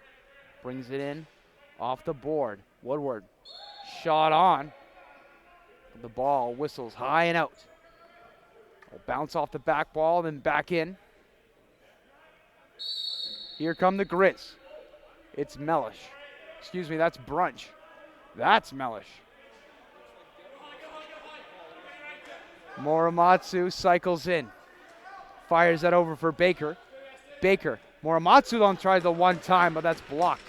brings it in off the board. Woodward shot on. The ball whistles high and out. Will bounce off the back ball, then back in. Here come the Grizz. It's Mellish. Excuse me, that's Brunch. That's Mellish. Muramatsu cycles in. Fires that over for Baker. Baker. Muramatsu though tries the one time, but that's blocked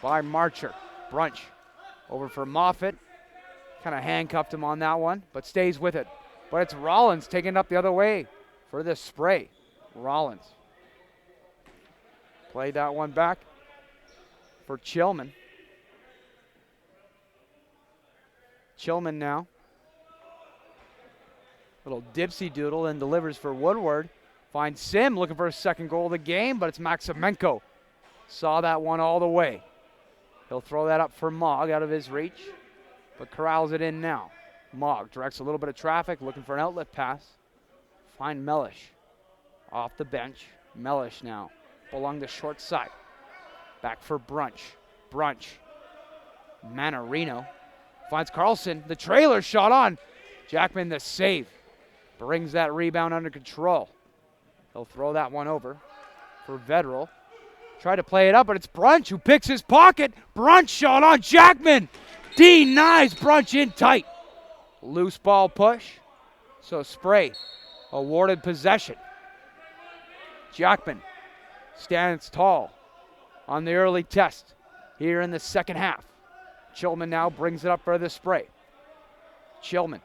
by Marcher. Brunch over for Moffitt. Kind of handcuffed him on that one, but stays with it. But it's Rollins taking it up the other way for this spray. Rollins. Played that one back for Chillman. Chillman now. Little dipsy doodle and delivers for Woodward. Finds Sim looking for his second goal of the game, but it's Maximenko. Saw that one all the way. He'll throw that up for Mogg out of his reach, but corrals it in now. Mogg directs a little bit of traffic, looking for an outlet pass. Find Mellish off the bench. Mellish now along the short side. Back for Brunch. Brunch. Manarino finds Carlson. The trailer shot on. Jackman the save. Brings that rebound under control. He'll throw that one over for Vedral. Try to play it up, but it's Brunch who picks his pocket. Brunch shot on Jackman. Denies Brunch in tight. Loose ball push. So Spray awarded possession. Jackman stands tall on the early test here in the second half. Chillman now brings it up for the Spray. Chillman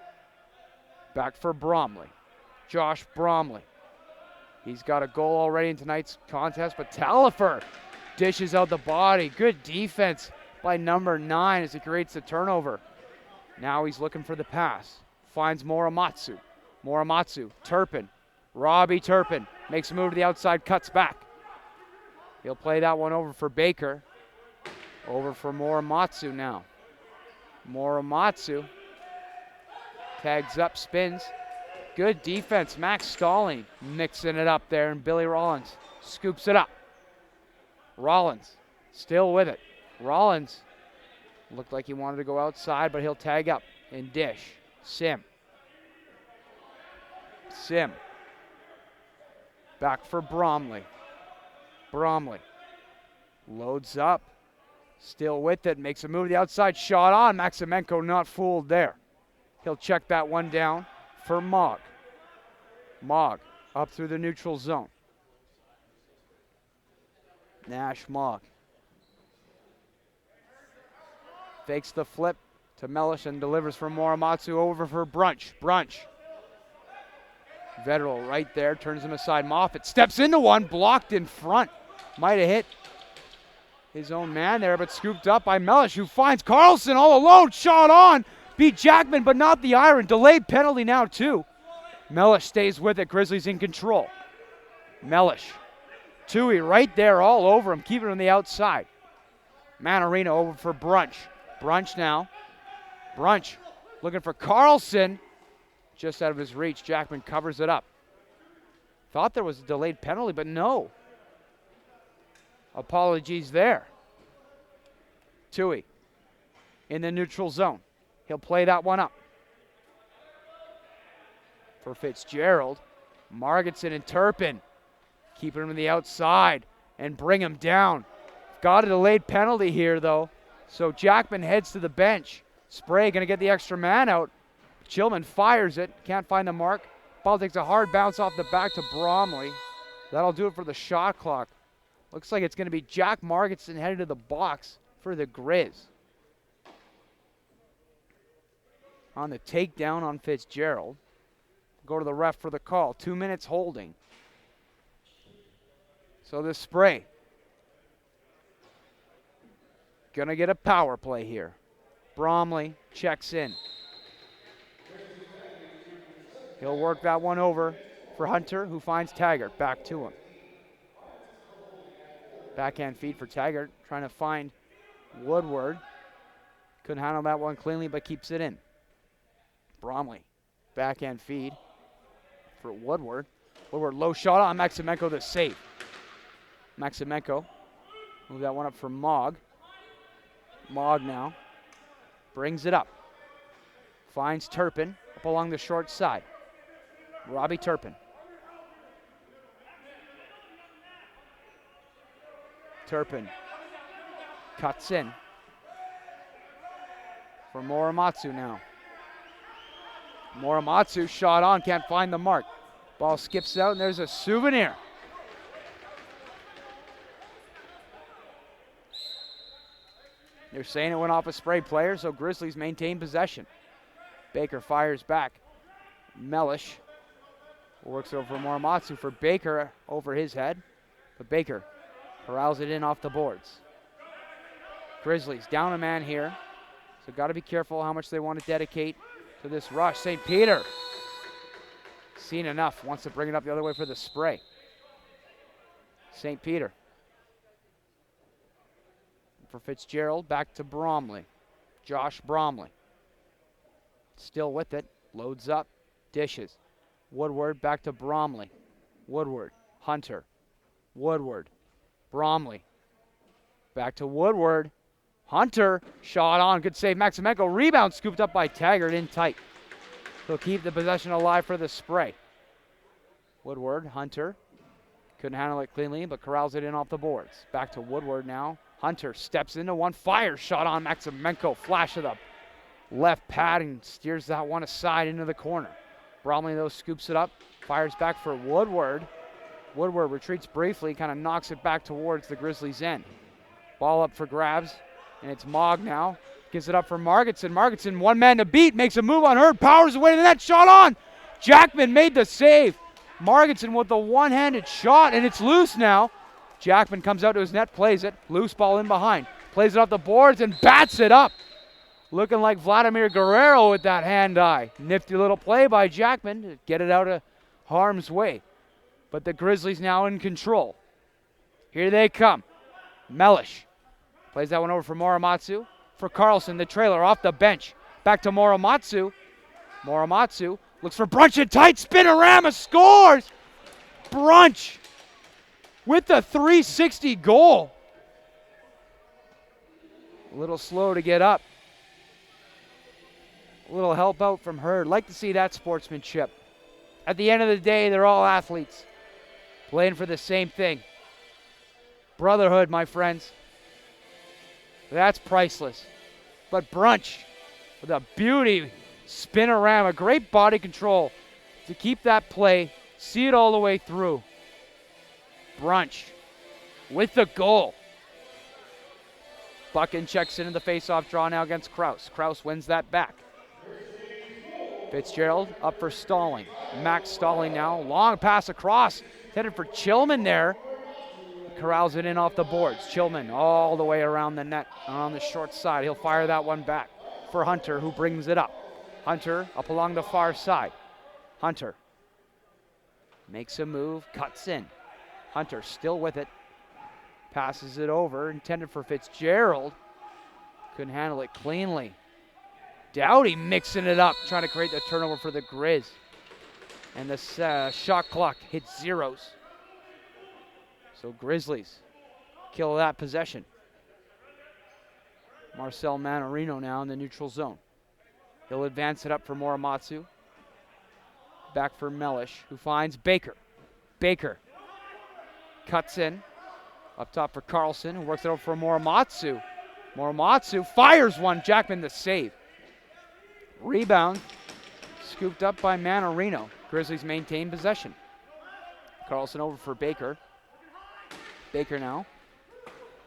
back for Bromley. Josh Bromley. He's got a goal already in tonight's contest, but Talifer dishes out the body. Good defense by number 9 as he creates the turnover. Now he's looking for the pass. Finds Muramatsu. Muramatsu, Turpin. Robbie Turpin makes a move to the outside, cuts back. He'll play that one over for Baker. Over for Muramatsu now. Muramatsu tags up, spins. Good defense. Max Stalling mixing it up there, and Billy Rollins scoops it up. Rollins still with it. Rollins looked like he wanted to go outside, but he'll tag up and dish. Sim. Back for Bromley. Bromley loads up. Still with it. Makes a move to the outside. Shot on. Maximenko not fooled there. He'll check that one down for Mogg. Mogg up through the neutral zone. Nash Mogg. Fakes the flip to Mellish and delivers for Muramatsu over for Brunch. Brunch. Vedral right there, turns him aside. Moffitt steps into one, blocked in front. Might have hit his own man there, but scooped up by Mellish, who finds Carlson all alone. Shot on. Beat Jackman, but not the iron. Delayed penalty now, too. Mellish stays with it. Grizzlies in control. Mellish. Tui right there all over him, keeping him on the outside. Manarino over for Brunch. Brunch now. Brunch looking for Carlson. Just out of his reach. Jackman covers it up. Thought there was a delayed penalty, but no. Apologies there. Tui in the neutral zone. He'll play that one up. For Fitzgerald. Margetson and Turpin. Keeping him on the outside and bring him down. Got a delayed penalty here, though. So Jackman heads to the bench. Spray going to get the extra man out. Chillman fires it. Can't find the mark. Ball takes a hard bounce off the back to Bromley. That'll do it for the shot clock. Looks like it's going to be Jack Margetson headed to the box for the Grizz. On the takedown on Fitzgerald. Go to the ref for the call. 2 minutes holding. So this Spray Gonna get a power play here. Bromley checks in. He'll work that one over for Hunter, who finds Taggart. Back to him. Backhand feed for Taggart, trying to find Woodward. Couldn't handle that one cleanly, but keeps it in. Bromley, backhand feed for Woodward. Woodward, low shot on Maximenko, the save. Maximenko, move that one up for Mogg. Mogg now brings it up. Finds Turpin up along the short side. Robbie Turpin. Turpin cuts in for Morimatsu now. Morimatsu shot on, can't find the mark. Ball skips out and there's a souvenir. They're saying it went off a spray player, so Grizzlies maintain possession. Baker fires back. Mellish works over Morimatsu for Baker over his head, but Baker corrals it in off the boards. Grizzlies down a man here, so got to be careful how much they want to dedicate to this rush. St. Peter, seen enough, wants to bring it up the other way for the spray. St. Peter. For Fitzgerald, back to Bromley. Josh Bromley. Still with it, loads up, dishes. Woodward back to Bromley. Woodward, Hunter. Woodward, Bromley. Back to Woodward. Hunter, shot on, good save. Maximenko, rebound scooped up by Taggart in tight. He'll keep the possession alive for the spray. Woodward, Hunter. Couldn't handle it cleanly, but corrals it in off the boards. Back to Woodward now. Hunter steps into one, fires, shot on Maximenko. Flash of the left pad and steers that one aside into the corner. Bromley, though, scoops it up, fires back for Woodward. Woodward retreats briefly, kind of knocks it back towards the Grizzlies' end. Ball up for grabs, and it's Mogg now. Gives it up for Margetson. Margetson, one man to beat, makes a move on Hurd, powers away to the net, shot on! Jackman made the save. Margetson with the one-handed shot, and it's loose now. Jackman comes out to his net, plays it. Loose ball in behind. Plays it off the boards and bats it up. Looking like Vladimir Guerrero with that hand-eye. Nifty little play by Jackman to get it out of harm's way. But the Grizzlies now in control. Here they come. Mellish plays that one over for Morimatsu. For Carlson, the trailer off the bench. Back to Morimatsu. Morimatsu looks for Brunch in tight. Spinorama scores! Brunch with the 360 goal. A little slow to get up. A little help out from Hurd. Like to see that sportsmanship. At the end of the day, they're all athletes playing for the same thing. Brotherhood, my friends. That's priceless. But Brunch with a beauty spinorama, great body control to keep that play, see it all the way through. Brunch with the goal. Buchan checks into the face-off draw now against Kraus. Kraus wins that back. Fitzgerald up for Stalling. Max Stalling now. Long pass across. Headed for Chillman there. Corrals it in off the boards. Chillman all the way around the net on the short side. He'll fire that one back for Hunter, who brings it up. Hunter up along the far side. Hunter makes a move, cuts in. Hunter still with it. Passes it over, intended for Fitzgerald. Couldn't handle it cleanly. Doughty mixing it up, trying to create the turnover for the Grizz. And the shot clock hits zeros. So Grizzlies kill that possession. Marcel Manarino now in the neutral zone. He'll advance it up for Morimatsu. Back for Mellish, who finds Baker. Baker cuts in. Up top for Carlson, who works it over for Morimatsu. Morimatsu fires one. Jackman the save. Rebound scooped up by Manarino. Grizzlies maintain possession. Carlson over for Baker. Baker now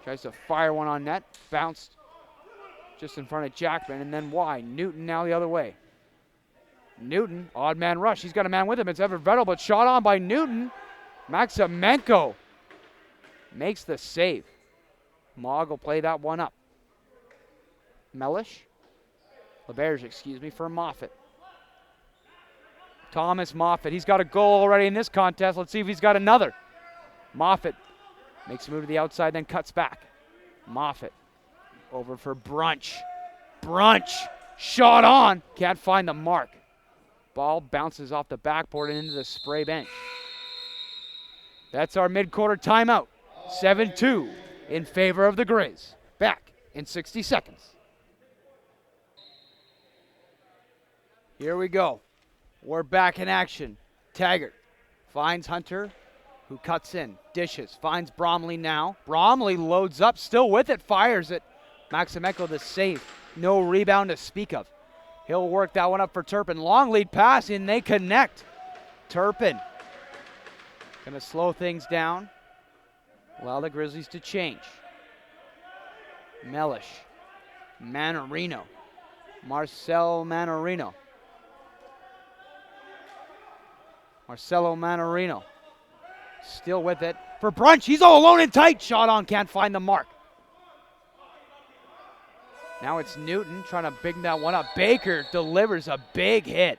tries to fire one on net. Bounced just in front of Jackman, and then wide. Newton now the other way. Newton, odd man rush. He's got a man with him. It's Everett Vettel, but shot on by Newton. Maximenko makes the save. Mogg will play that one up. LeBerge, excuse me, for Moffat. Thomas Moffat, he's got a goal already in this contest. Let's see if he's got another. Moffat makes a move to the outside, then cuts back. Moffat over for Brunch. Brunch, shot on, can't find the mark. Ball bounces off the backboard and into the spray bench. That's our mid-quarter timeout. 7-2 in favor of the Grizz. Back in 60 seconds. Here we go. We're back in action. Taggart finds Hunter, who cuts in, dishes, finds Bromley now. Bromley loads up, still with it, fires it. Maximenko the save. No rebound to speak of. He'll work that one up for Turpin. Long lead pass, and they connect. Turpin gonna slow things down. Allow the Grizzlies to change. Mellish. Manarino. Marcelo Manarino. Marcelo Manarino. Still with it for Brunch. He's all alone and tight. Shot on, can't find the mark. Now it's Newton trying to big that one up. Baker delivers a big hit.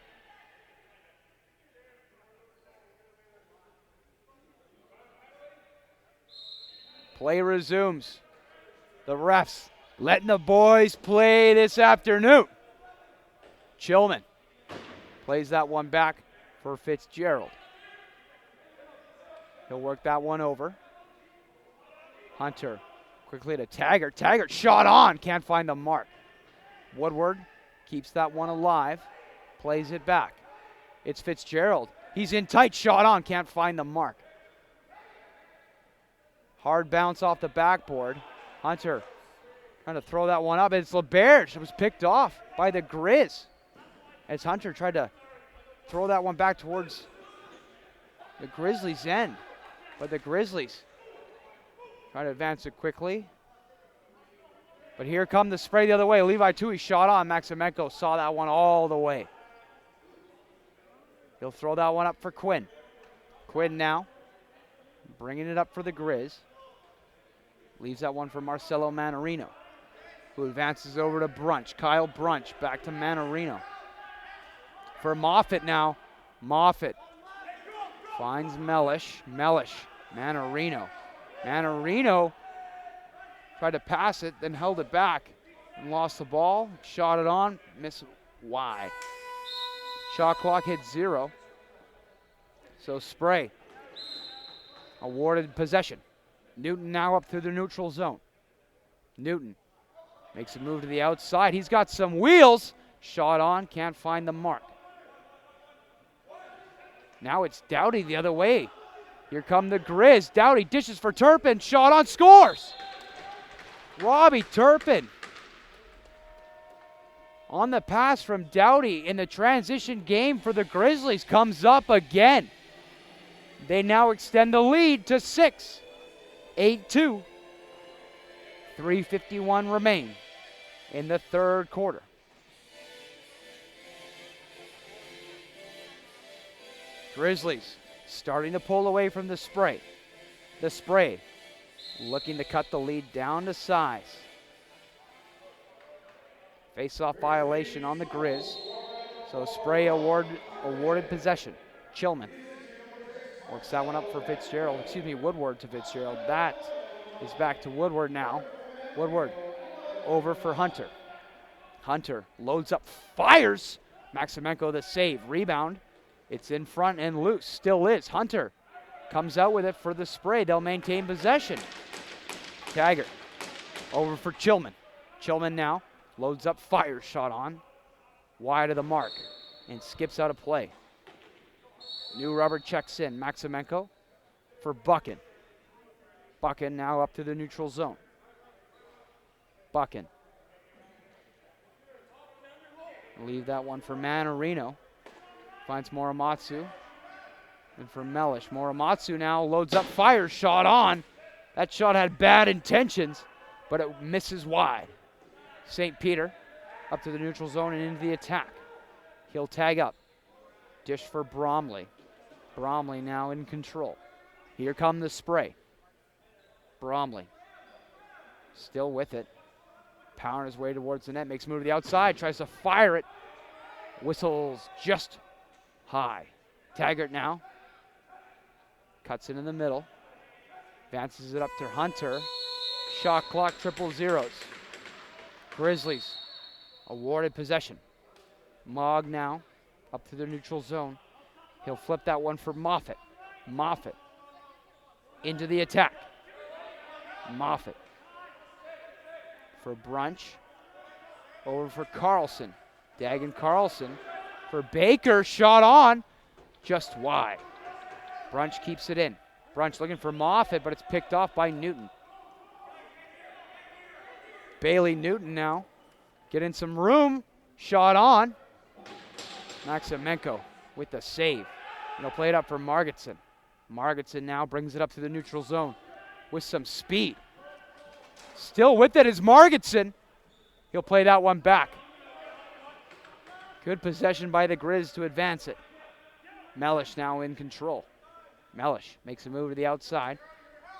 Play resumes. The refs letting the boys play this afternoon. Chillman plays that one back for Fitzgerald. He'll work that one over. Hunter quickly to Taggart. Taggart shot on, can't find the mark. Woodward keeps that one alive, plays it back. It's Fitzgerald. He's in tight, shot on, can't find the mark. Hard bounce off the backboard. Hunter trying to throw that one up. It's LeBerge. It was picked off by the Grizz as Hunter tried to throw that one back towards the Grizzlies' end. But the Grizzlies try to advance it quickly. But here come the spray the other way. Levi Tui shot on. Maximenko saw that one all the way. He'll throw that one up for Quinn. Quinn now bringing it up for the Grizz. Leaves that one for Marcelo Manarino, who advances over to Brunch. Kyle Brunch back to Manarino. For Moffat now. Moffat finds Mellish. Mellish. Manarino. Manarino tried to pass it, then held it back and lost the ball. Shot it on. Miss wide. Shot clock hit 0. So Spray awarded possession. Newton now up through the neutral zone. Newton makes a move to the outside. He's got some wheels. Shot on, can't find the mark. Now it's Doughty the other way. Here come the Grizz. Doughty dishes for Turpin. Shot on, scores. Robbie Turpin on the pass from Doughty in the transition game for the Grizzlies comes up again. They now extend the lead to 6. 8-2. 3:51 remain in the third quarter. Grizzlies starting to pull away from the Spray. The Spray looking to cut the lead down to size. Face-off violation on the Grizz. So Spray awarded possession. Chillman works that one up for Fitzgerald. Woodward to Fitzgerald. That is back to Woodward now. Woodward over for Hunter. Hunter loads up, fires. Maximenko the save. Rebound. It's in front and loose. Still is. Hunter comes out with it for the Spray. They'll maintain possession. Taggart over for Chillman. Chillman now loads up, fires. Shot on. Wide of the mark and skips out of play. New rubber checks in. Maximenko for Buchan. Buchan now up to the neutral zone. Buchan. Leave that one for Manarino. Finds Morimatsu. And for Mellish. Morimatsu now loads up, fires. Shot on. That shot had bad intentions, but it misses wide. St. Peter up to the neutral zone and into the attack. He'll tag up. Dish for Bromley. Bromley now in control. Here come the Spray. Bromley still with it. Pounding his way towards the net, makes a move to the outside, tries to fire it. Whistles just high. Taggart now. Cuts it in the middle. Advances it up to Hunter. Shot clock, triple zeros. Grizzlies awarded possession. Mogg now up to the neutral zone. He'll flip that one for Moffett. Moffett into the attack. Moffett for Brunch. Over for Carlson. Dagan Carlson for Baker. Shot on. Just wide. Brunch keeps it in. Brunch looking for Moffett, but it's picked off by Newton. Bailey Newton now getting some room. Shot on. Maximenko with the save. And he'll play it up for Margetson. Margetson now brings it up to the neutral zone with some speed. Still with it is Margetson. He'll play that one back. Good possession by the Grizz to advance it. Mellish now in control. Mellish makes a move to the outside.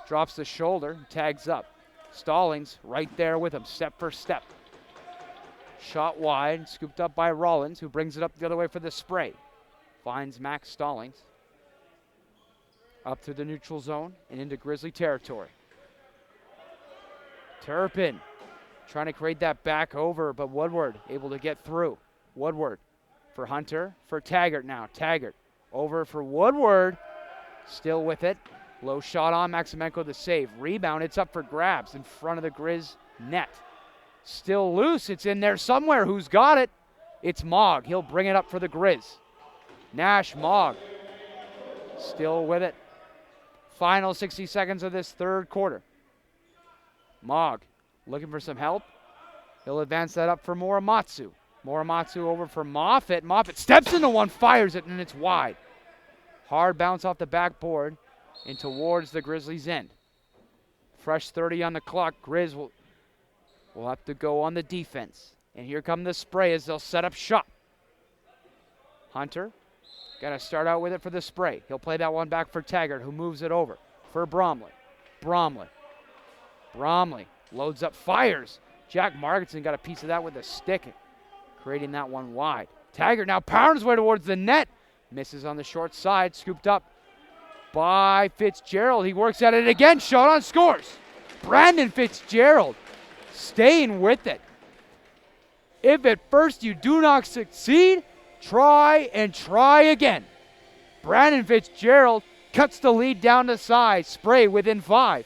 Drops the shoulder, tags up. Stallings right there with him, step for step. Shot wide, scooped up by Rollins, who brings it up the other way for the spray. Finds Max Stallings. Up to the neutral zone and into Grizzly territory. Turpin trying to create that back over, but Woodward able to get through. Woodward for Hunter, for Taggart now. Taggart over for Woodward. Still with it. Low shot on Maximenko the save. Rebound, it's up for grabs in front of the Grizz net. Still loose, it's in there somewhere. Who's got it? It's Mogg. He'll bring it up for the Grizz. Nash, Mogg. Still with it. Final 60 seconds of this third quarter. Mogg looking for some help. He'll advance that up for Muramatsu. Muramatsu over for Moffett. Moffett steps into one, fires it, and it's wide. Hard bounce off the backboard and towards the Grizzlies' end. Fresh 30 on the clock. Grizz will have to go on the defense. And here come the spray as they'll set up shop. Hunter got to start out with it for the spray. He'll play that one back for Taggart, who moves it over for Bromley. Bromley loads up, fires. Jack Margetson got a piece of that with a stick, creating that one wide. Taggart now pounds his way towards the net. Misses on the short side, scooped up by Fitzgerald. He works at it again, shot on, scores. Brandon Fitzgerald staying with it. If at first you do not succeed, try and try again. Brandon Fitzgerald cuts the lead down to size. Spray within 5.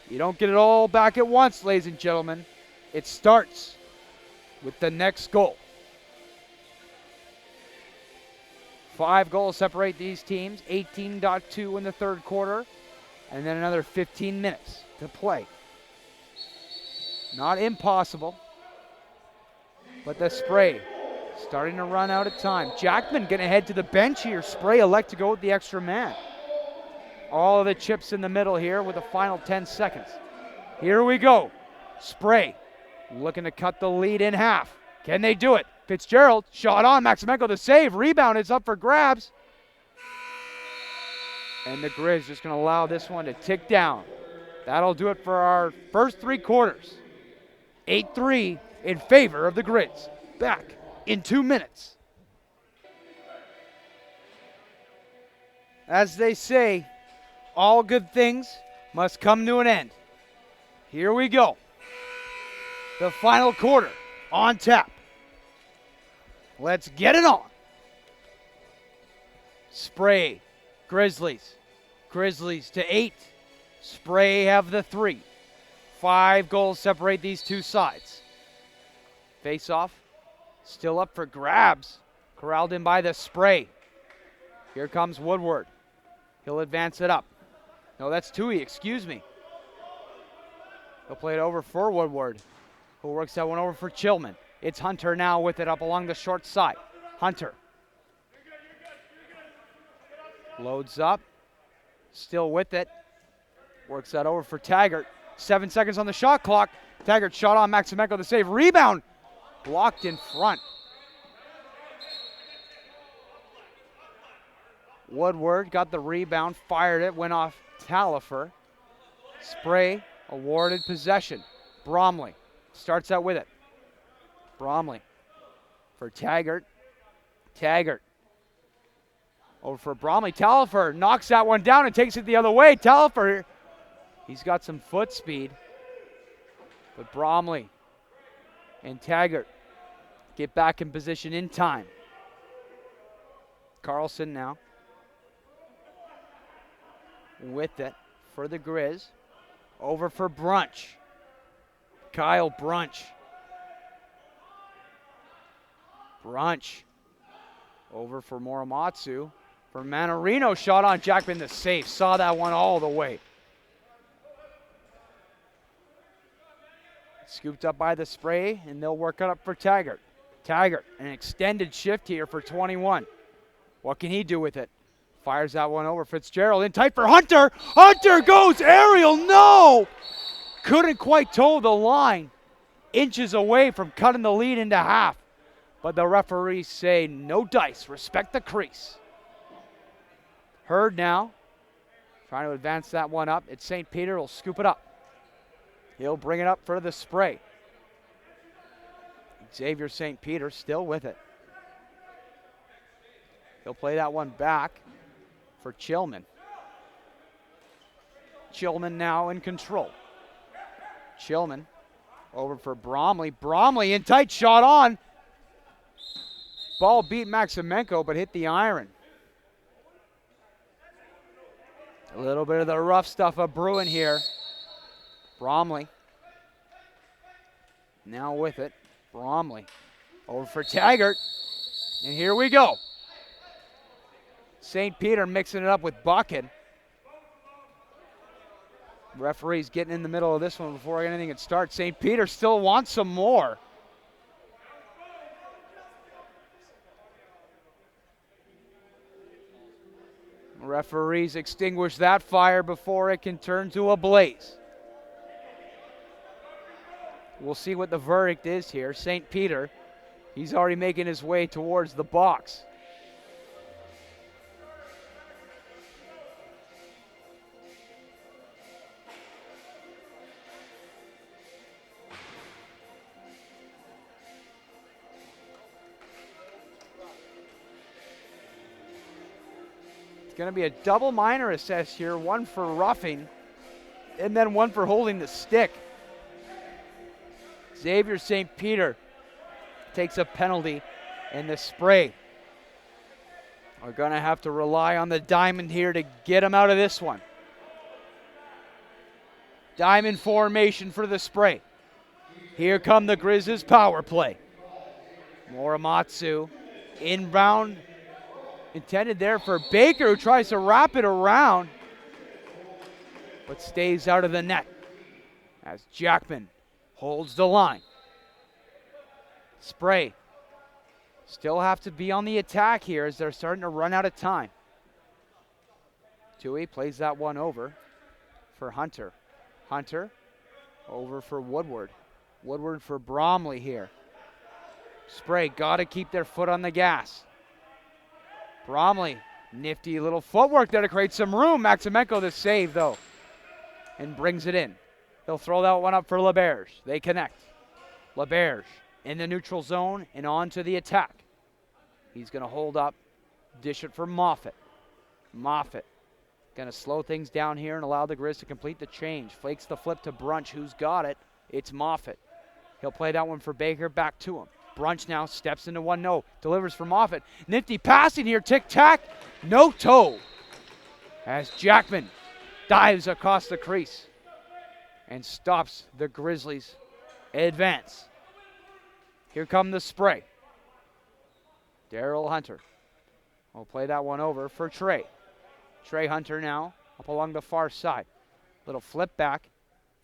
You don't get it all back at once, ladies and gentlemen. It starts with the next goal. 5 goals separate these teams, 18.2 in the third quarter, and then another 15 minutes to play. Not impossible, but the Spray starting to run out of time. Jackman going to head to the bench here. Spray elect to go with the extra man. All of the chips in the middle here with the final 10 seconds. Here we go. Spray looking to cut the lead in half. Can they do it? Fitzgerald, shot on, Maximenko the save, rebound, it's up for grabs. And the Grizz just going to allow this one to tick down. That'll do it for our first 3 quarters. 8-3 in favor of the Grizz. Back in 2 minutes. As they say, all good things must come to an end. Here we go. The final quarter on tap. Let's get it on. Spray, Grizzlies. Grizzlies to 8. Spray have the 3. 5 goals separate these two sides. Face off, still up for grabs. Corralled in by the Spray. Here comes Woodward. He'll advance it up. No, that's Tui, excuse me. He'll play it over for Woodward, who works that one over for Chillman. It's Hunter now with it up along the short side. Hunter. Loads up. Still with it. Works that over for Taggart. 7 seconds on the shot clock. Taggart shot on Maximenko the save. Rebound. Blocked in front. Woodward got the rebound. Fired it. Went off Talifer. Spray awarded possession. Bromley starts out with it. Bromley for Taggart. Taggart over for Bromley. Telfer knocks that one down and takes it the other way. Telfer, he's got some foot speed. But Bromley and Taggart get back in position in time. Carlson now with it for the Grizz. Over for Brunch. Kyle Brunch. Brunch over for Muramatsu. For Manarino, shot on Jackman, the save. Saw that one all the way. Scooped up by the spray, and they'll work it up for Taggart. Taggart, an extended shift here for 21. What can he do with it? Fires that one over. Fitzgerald in tight for Hunter. Hunter goes aerial. No! Couldn't quite toe the line. Inches away from cutting the lead into half. But the referees say no dice. Respect the crease. Hurd now trying to advance that one up. It's St. Peter will scoop it up. He'll bring it up for the spray. Xavier St. Peter still with it. He'll play that one back for Chillman. Chillman now in control. Chillman over for Bromley. Bromley in tight, shot on. Ball beat Maximenko, but hit the iron. A little bit of the rough stuff of brewing here. Bromley now with it. Bromley over for Taggart. And here we go. St. Peter mixing it up with Bucket. Referee's getting in the middle of this one before anything can start. St. Peter still wants some more. Referees extinguish that fire before it can turn to a blaze. We'll see what the verdict is here. St. Peter, he's already making his way towards the box. It's going to be a double minor assess here, one for roughing and then one for holding the stick. Xavier St. Peter takes a penalty in the spray. We're going to have to rely on the diamond here to get him out of this one. Diamond formation for the spray. Here come the Grizzlies' power play. Muramatsu inbound. Intended there for Baker, who tries to wrap it around, but stays out of the net as Jackman holds the line. Spray still have to be on the attack here as they're starting to run out of time. Tui plays that one over for Hunter. Hunter over for Woodward. Woodward for Bromley here. Spray got to keep their foot on the gas. Bromley, nifty little footwork there to create some room. Maximenko the save though, and brings it in. They'll throw that one up for LeBerge. They connect. LeBerge in the neutral zone and on to the attack. He's going to hold up, dish it for Moffitt. Moffitt going to slow things down here and allow the Grizz to complete the change. Flakes the flip to Brunch. Who's got it? It's Moffitt. He'll play that one for Baker, back to him. Brunch now steps into 1-0, delivers for Moffitt. Nifty passing here, tic-tac, no toe. As Jackman dives across the crease and stops the Grizzlies' advance. Here come the spray. Daryl Hunter will play that one over for Trey. Trey Hunter now up along the far side. Little flip back,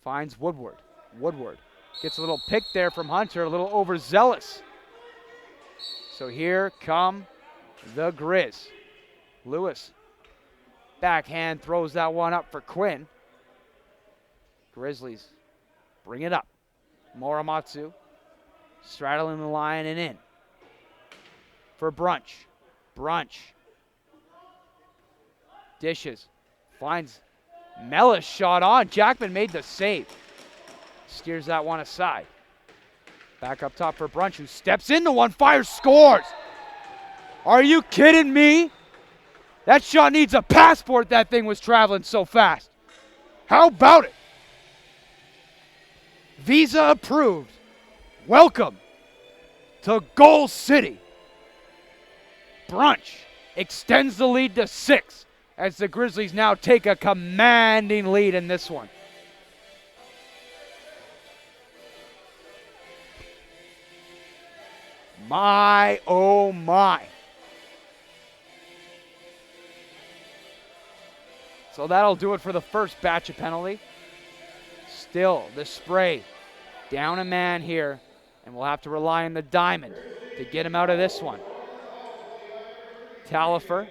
finds Woodward. Woodward gets a little pick there from Hunter, a little overzealous. So here come the Grizz. Lewis, backhand, throws that one up for Quinn. Grizzlies bring it up. Muramatsu straddling the line and in. For Brunch. Brunch dishes, finds Mellis, shot on. Jackman made the save. Steers that one aside. Back up top for Brunch, who steps into one, fires, scores. Are you kidding me? That shot needs a passport, that thing was traveling so fast. How about it? Visa approved. Welcome to Goal City. Brunch extends the lead to 6 as the Grizzlies now take a commanding lead in this one. My, oh my. So that'll do it for the first batch of penalty. Still, the spray. Down a man here, and we'll have to rely on the diamond to get him out of this one. Talifer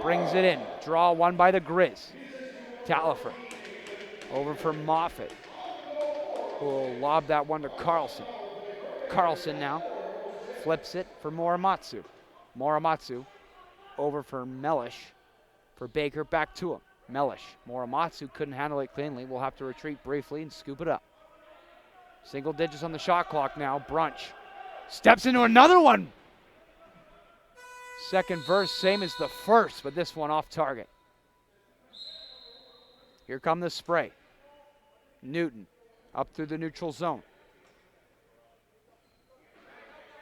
brings it in. Draw one by the Grizz. Talifer over for Moffat, who will lob that one to Carlson. Carlson now flips it for Muramatsu. Muramatsu over for Mellish. For Baker, back to him. Mellish. Muramatsu couldn't handle it cleanly. We'll have to retreat briefly and scoop it up. Single digits on the shot clock now. Brunch steps into another one. Second verse, same as the first, but this one off target. Here come the spray. Newton up through the neutral zone.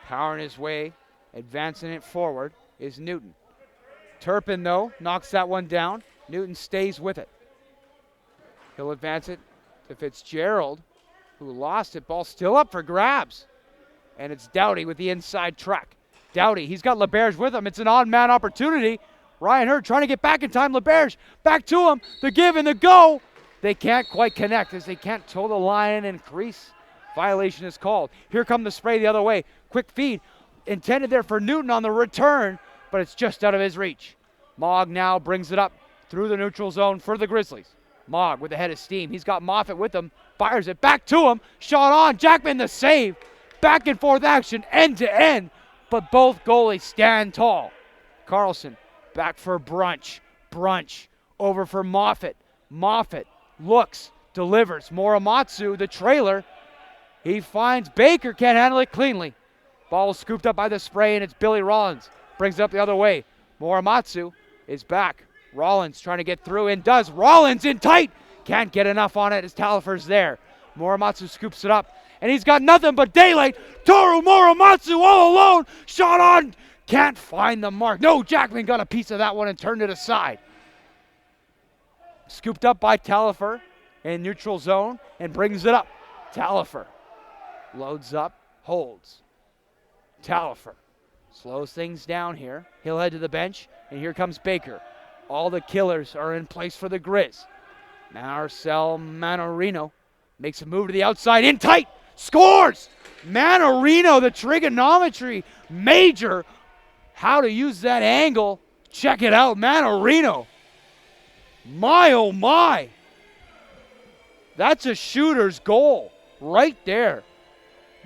Powering his way, advancing it forward is Newton. Turpin, though, knocks that one down. Newton stays with it. He'll advance it to Fitzgerald, who lost it. Ball still up for grabs. And it's Doughty with the inside track. Doughty, he's got LeBerge with him. It's an odd man opportunity. Ryan Hurd trying to get back in time. LeBerge back to him. The give and the go. They can't quite connect as they can't toe the line and crease. Violation is called. Here come the spray the other way. Quick feed intended there for Newton on the return, but it's just out of his reach. Mogg now brings it up through the neutral zone for the Grizzlies. Mogg with a head of steam. He's got Moffat with him. Fires it back to him. Shot on. Jackman the save. Back and forth action end to end, but both goalies stand tall. Carlson back for Brunch. Brunch over for Moffat. Moffat looks, delivers. Muramatsu, the trailer. He finds Baker, can't handle it cleanly. Ball scooped up by the spray, and it's Billy Rollins. Brings it up the other way. Muramatsu is back. Rollins trying to get through and does. Rollins in tight. Can't get enough on it as Talifer's there. Muramatsu scoops it up, and he's got nothing but daylight. Toru Muramatsu all alone. Shot on. Can't find the mark. No, Jackman got a piece of that one and turned it aside. Scooped up by Talifer in neutral zone and brings it up. Talifer loads up, holds. Talifer slows things down here. He'll head to the bench, and here comes Baker. All the killers are in place for the Grizz. Marcel Manorino makes a move to the outside, in tight, scores! Manorino, the trigonometry major. How to use that angle. Check it out, Manorino. My, oh my. That's a shooter's goal right there.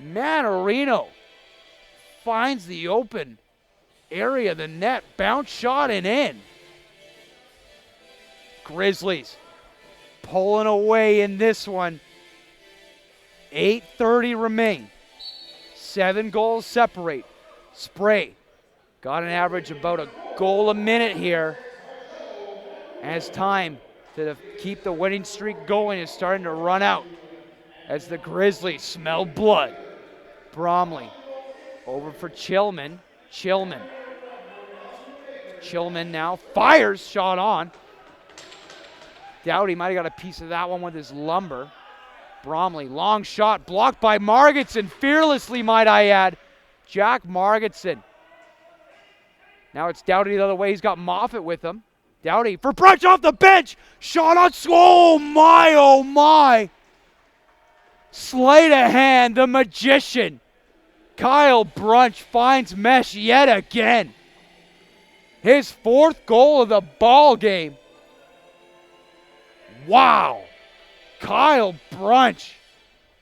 Manorino finds the open area of the net, bounce shot and in. Grizzlies pulling away in this one. 8:30 remain. 7 goals separate. Spray got an average about a goal a minute here. As time to keep the winning streak going is starting to run out as the Grizzlies smell blood. Bromley over for Chillman. Chillman now fires, shot on. Doughty might have got a piece of that one with his lumber. Bromley, long shot, blocked by Margetson, fearlessly might I add. Jack Margetson. Now it's Doughty the other way, he's got Moffat with him. Doughty for Brunch off the bench, shot on, oh my. Sleight of hand, the magician. Kyle Brunch finds mesh yet again. His 4th goal of the ball game. Wow. Kyle Brunch,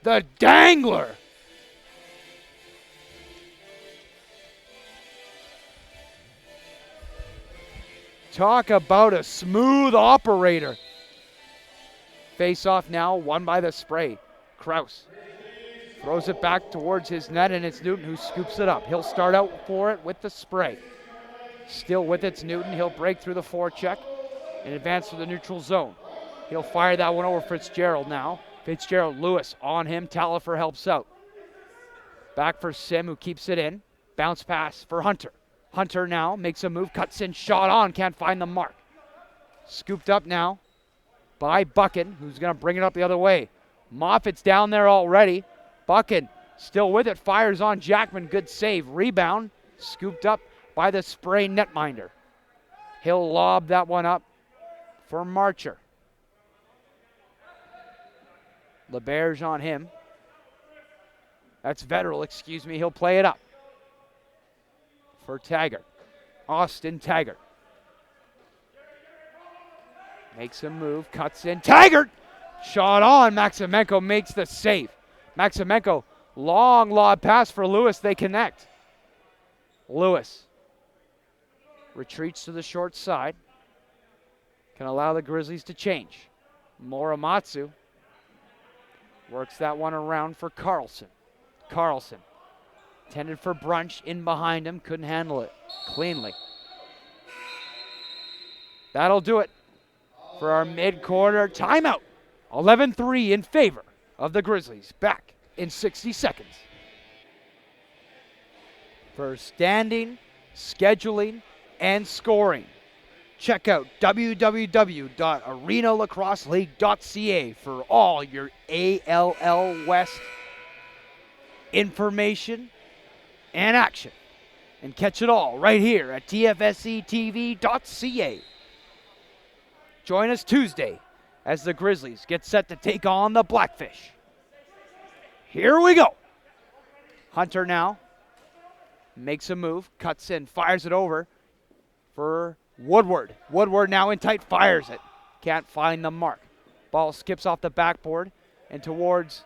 the dangler. Talk about a smooth operator. Face off now, won by the spray. Kraus throws it back towards his net, and it's Newton who scoops it up. He'll start out for it with the spray. Still with it's Newton. He'll break through the forecheck and advance to the neutral zone. He'll fire that one over Fitzgerald now. Fitzgerald, Lewis on him. Talafer helps out. Back for Sim, who keeps it in. Bounce pass for Hunter. Hunter now makes a move, cuts in, shot on, can't find the mark. Scooped up now by Buchan, who's going to bring it up the other way. Moffat's down there already. Buchan still with it, fires on Jackman, good save. Rebound, scooped up by the Spray netminder. He'll lob that one up for Marcher. LeBerge on him. That's Vetterl, excuse me. He'll play it up for Taggart. Austin Taggart. Makes a move, cuts in. Taggart! Shot on. Maximenko makes the save. Maximenko, long lob pass for Lewis. They connect. Lewis retreats to the short side. Can allow the Grizzlies to change. Morimatsu works that one around for Carlson. Carlson intended for Brunch, in behind him, couldn't handle it cleanly. That'll do it for our mid-quarter timeout. 11-3 in favor of the Grizzlies. Back in 60 seconds. For standing, scheduling, and scoring, check out www.arenalacrosseleague.ca for all your ALL West information and action. And catch it all right here at tfsctv.ca. Join us Tuesday as the Grizzlies get set to take on the Blackfish. Here we go. Hunter now makes a move, cuts in, fires it over for Woodward. Woodward now in tight, fires it. Can't find the mark. Ball skips off the backboard and towards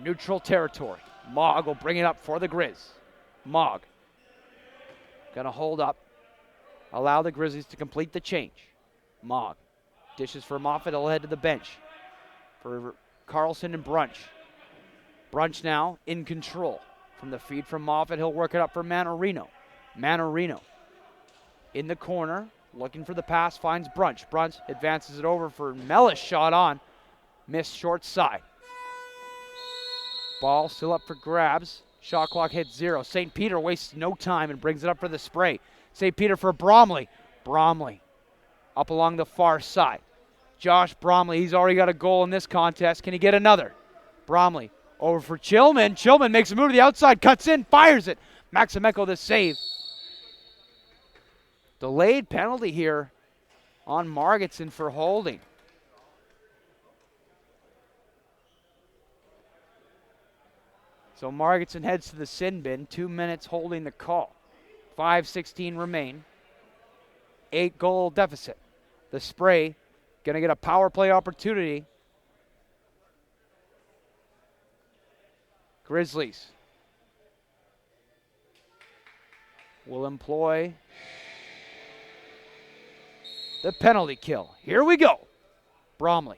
neutral territory. Mogg will bring it up for the Grizz. Mogg gonna hold up, allow the Grizzlies to complete the change. Mogg dishes for Moffitt, he'll head to the bench for Carlson and Brunch. Brunch now in control. From the feed from Moffitt, he'll work it up for Manorino. Manorino in the corner, looking for the pass, finds Brunch. Brunch advances it over for Mellish, shot on. Missed short side. Ball still up for grabs. Shot clock hits 0. St. Peter wastes no time and brings it up for the spray. St. Peter for Bromley. Bromley up along the far side. Josh Bromley, he's already got a goal in this contest. Can he get another? Bromley over for Chillman. Chillman makes a move to the outside, cuts in, fires it. Maximenko the save. Delayed penalty here on Margetson for holding. So Margetson heads to the sin bin, 2 minutes holding the call. 5:16 remain. 8-goal deficit. The Spray gonna get a power play opportunity. Grizzlies will employ the penalty kill. Here we go. Bromley.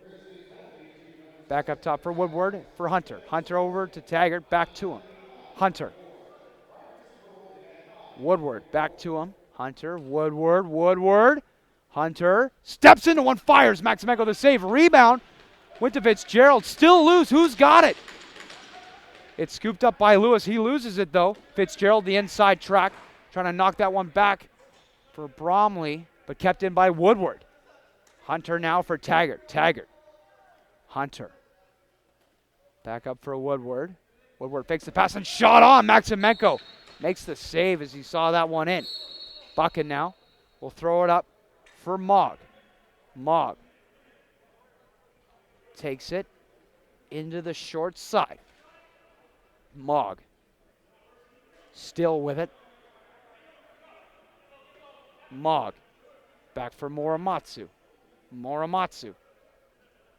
Back up top for Woodward, for Hunter. Hunter over to Taggart, back to him. Hunter. Woodward, back to him. Hunter, Woodward, Woodward. Hunter steps into one, fires. Maximenko the save. Rebound. Went to Fitzgerald. Still loose. Who's got it? It's scooped up by Lewis. He loses it, though. Fitzgerald, the inside track. Trying to knock that one back for Bromley, but kept in by Woodward. Hunter now for Taggart. Taggart. Hunter. Back up for Woodward. Woodward fakes the pass and shot on. Maximenko makes the save as he saw that one in. Buchan now will throw it up for Mogg. Mogg takes it into the short side. Mogg still with it. Mogg back for Morimatsu. Morimatsu.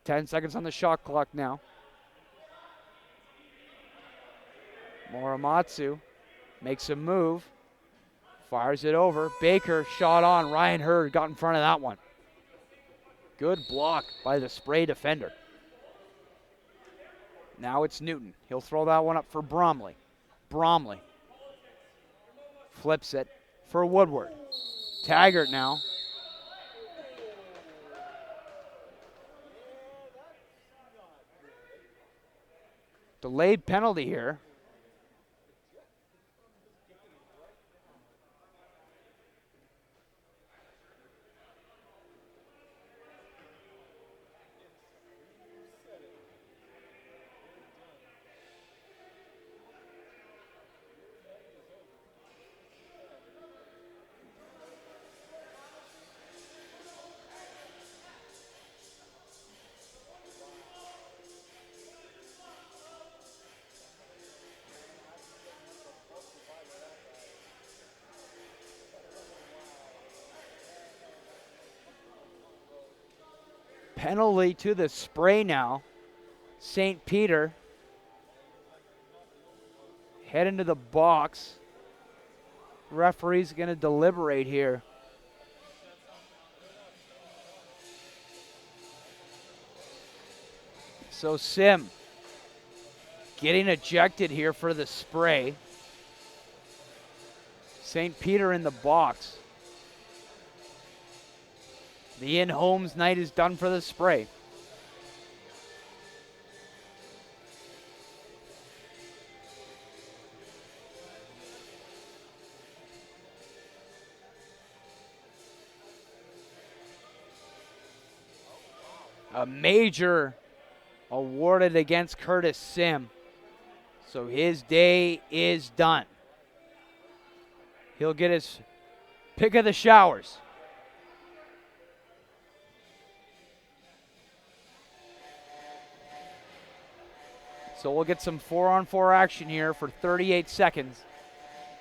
10 seconds on the shot clock now. Morimatsu makes a move. Fires it over. Baker shot on. Ryan Hurd got in front of that one. Good block by the Spray defender. Now it's Newton. He'll throw that one up for Bromley. Bromley flips it for Woodward. Taggart now. Delayed penalty here. Penalty to the spray now. St. Peter head into the box. Referee's going to deliberate here. So Sim getting ejected here for the spray. St. Peter in the box. The in-homes night is done for the spray. A major awarded against Curtis Sim. So his day is done. He'll get his pick of the showers. So we'll get some 4-on-4 action here for 38 seconds.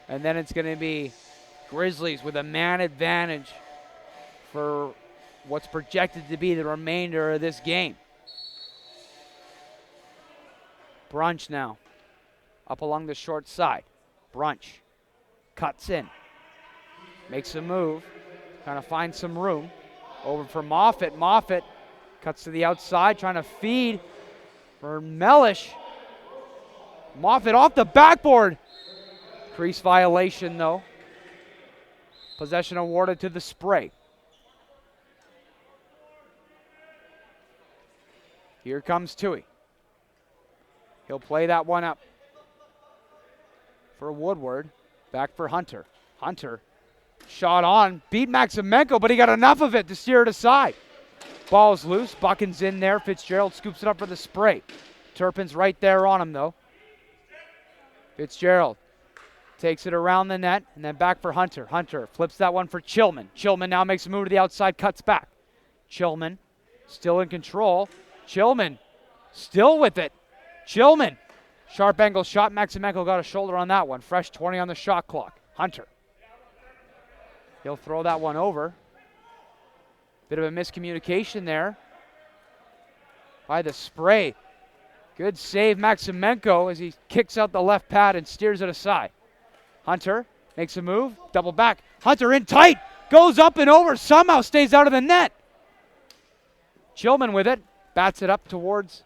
And then it's going to be Grizzlies with a man advantage for what's projected to be the remainder of this game. Brunch now, up along the short side. Brunch cuts in, makes a move, trying to find some room. Over for Moffitt. Moffitt cuts to the outside, trying to feed for Mellish. Moffitt off the backboard. Crease violation, though. Possession awarded to the spray. Here comes Tui. He'll play that one up for Woodward. Back for Hunter. Hunter shot on. Beat Maximenko, but he got enough of it to steer it aside. Ball's loose. Buchan's in there. Fitzgerald scoops it up for the spray. Turpin's right there on him, though. Fitzgerald takes it around the net and then back for Hunter. Hunter flips that one for Chillman. Chillman now makes a move to the outside, cuts back. Chillman still in control. Chillman still with it. Chillman. Sharp angle shot. Maximenko got a shoulder on that one. Fresh 20 on the shot clock. Hunter. He'll throw that one over. Bit of a miscommunication there by the spray. Good save, Maximenko, as he kicks out the left pad and steers it aside. Hunter makes a move, double back. Hunter in tight, goes up and over, somehow stays out of the net. Chillman with it, bats it up towards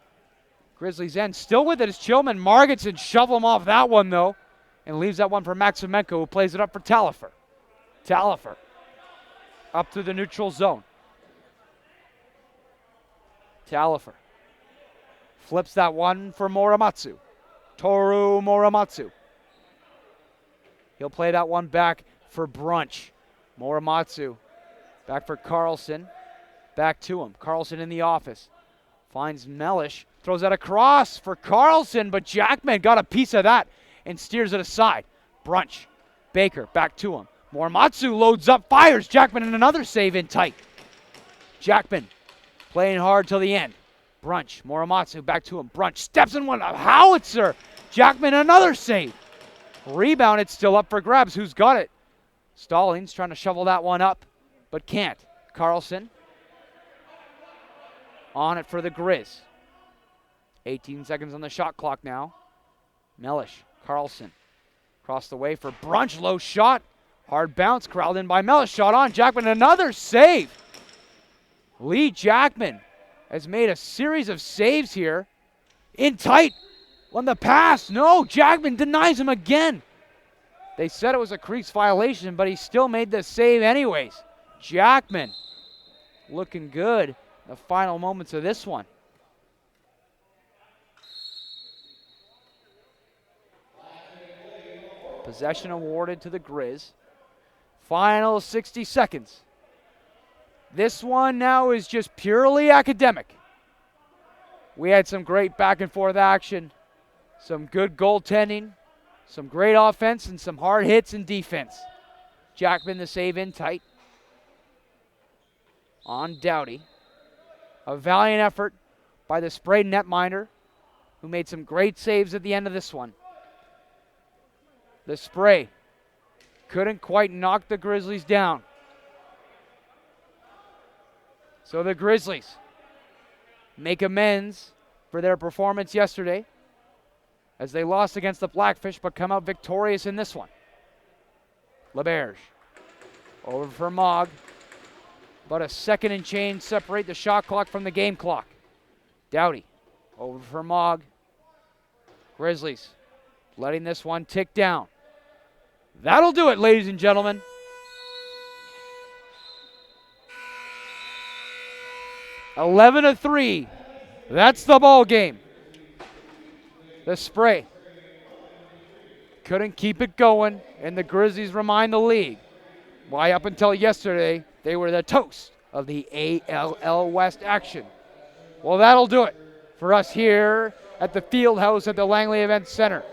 Grizzlies' end. Still with it is Chillman. Margetson shovel him off that one, though, and leaves that one for Maximenko, who plays it up for Talifer. Talifer up through the neutral zone. Talifer flips that one for Muramatsu. Toru Muramatsu. He'll play that one back for Brunch. Muramatsu back for Carlson. Back to him. Carlson in the office. Finds Mellish. Throws that across for Carlson, but Jackman got a piece of that and steers it aside. Brunch. Baker back to him. Muramatsu loads up, fires. Jackman in another save in tight. Jackman playing hard till the end. Brunch, Muramatsu back to him. Brunch steps in one, a howitzer. Jackman another save. Rebound, it's still up for grabs. Who's got it? Stallings trying to shovel that one up, but can't. Carlson on it for the Grizz. 18 seconds on the shot clock now. Mellish, Carlson across the way for Brunch, low shot. Hard bounce, corralled in by Mellish. Shot on, Jackman another save. Lee Jackman has made a series of saves here In tight on the pass. No, Jackman denies him again. They said it was a crease violation, but he still made the save anyways. Jackman looking good in the final moments of this one. Possession awarded to the Grizz. Final 60 seconds. This one now is just purely academic. We had some great back and forth action, some good goaltending, some great offense, and some hard hits and defense. Jackman the save in tight on Doughty. A valiant effort by the Spray netminder, who made some great saves at the end of this one. The Spray couldn't quite knock the Grizzlies down. So the Grizzlies make amends for their performance yesterday as they lost against the Blackfish, but come out victorious in this one. LeBerge over for Mogg. About a second and change separate the shot clock from the game clock. Doughty over for Mogg. Grizzlies letting this one tick down. That'll do it, ladies and gentlemen. (11-3). That's the ball game. The Spray couldn't keep it going, and the Grizzlies remind the league why up until yesterday they were the toast of the ALL West action. Well, that'll do it for us here at the Field House at the Langley Event Center.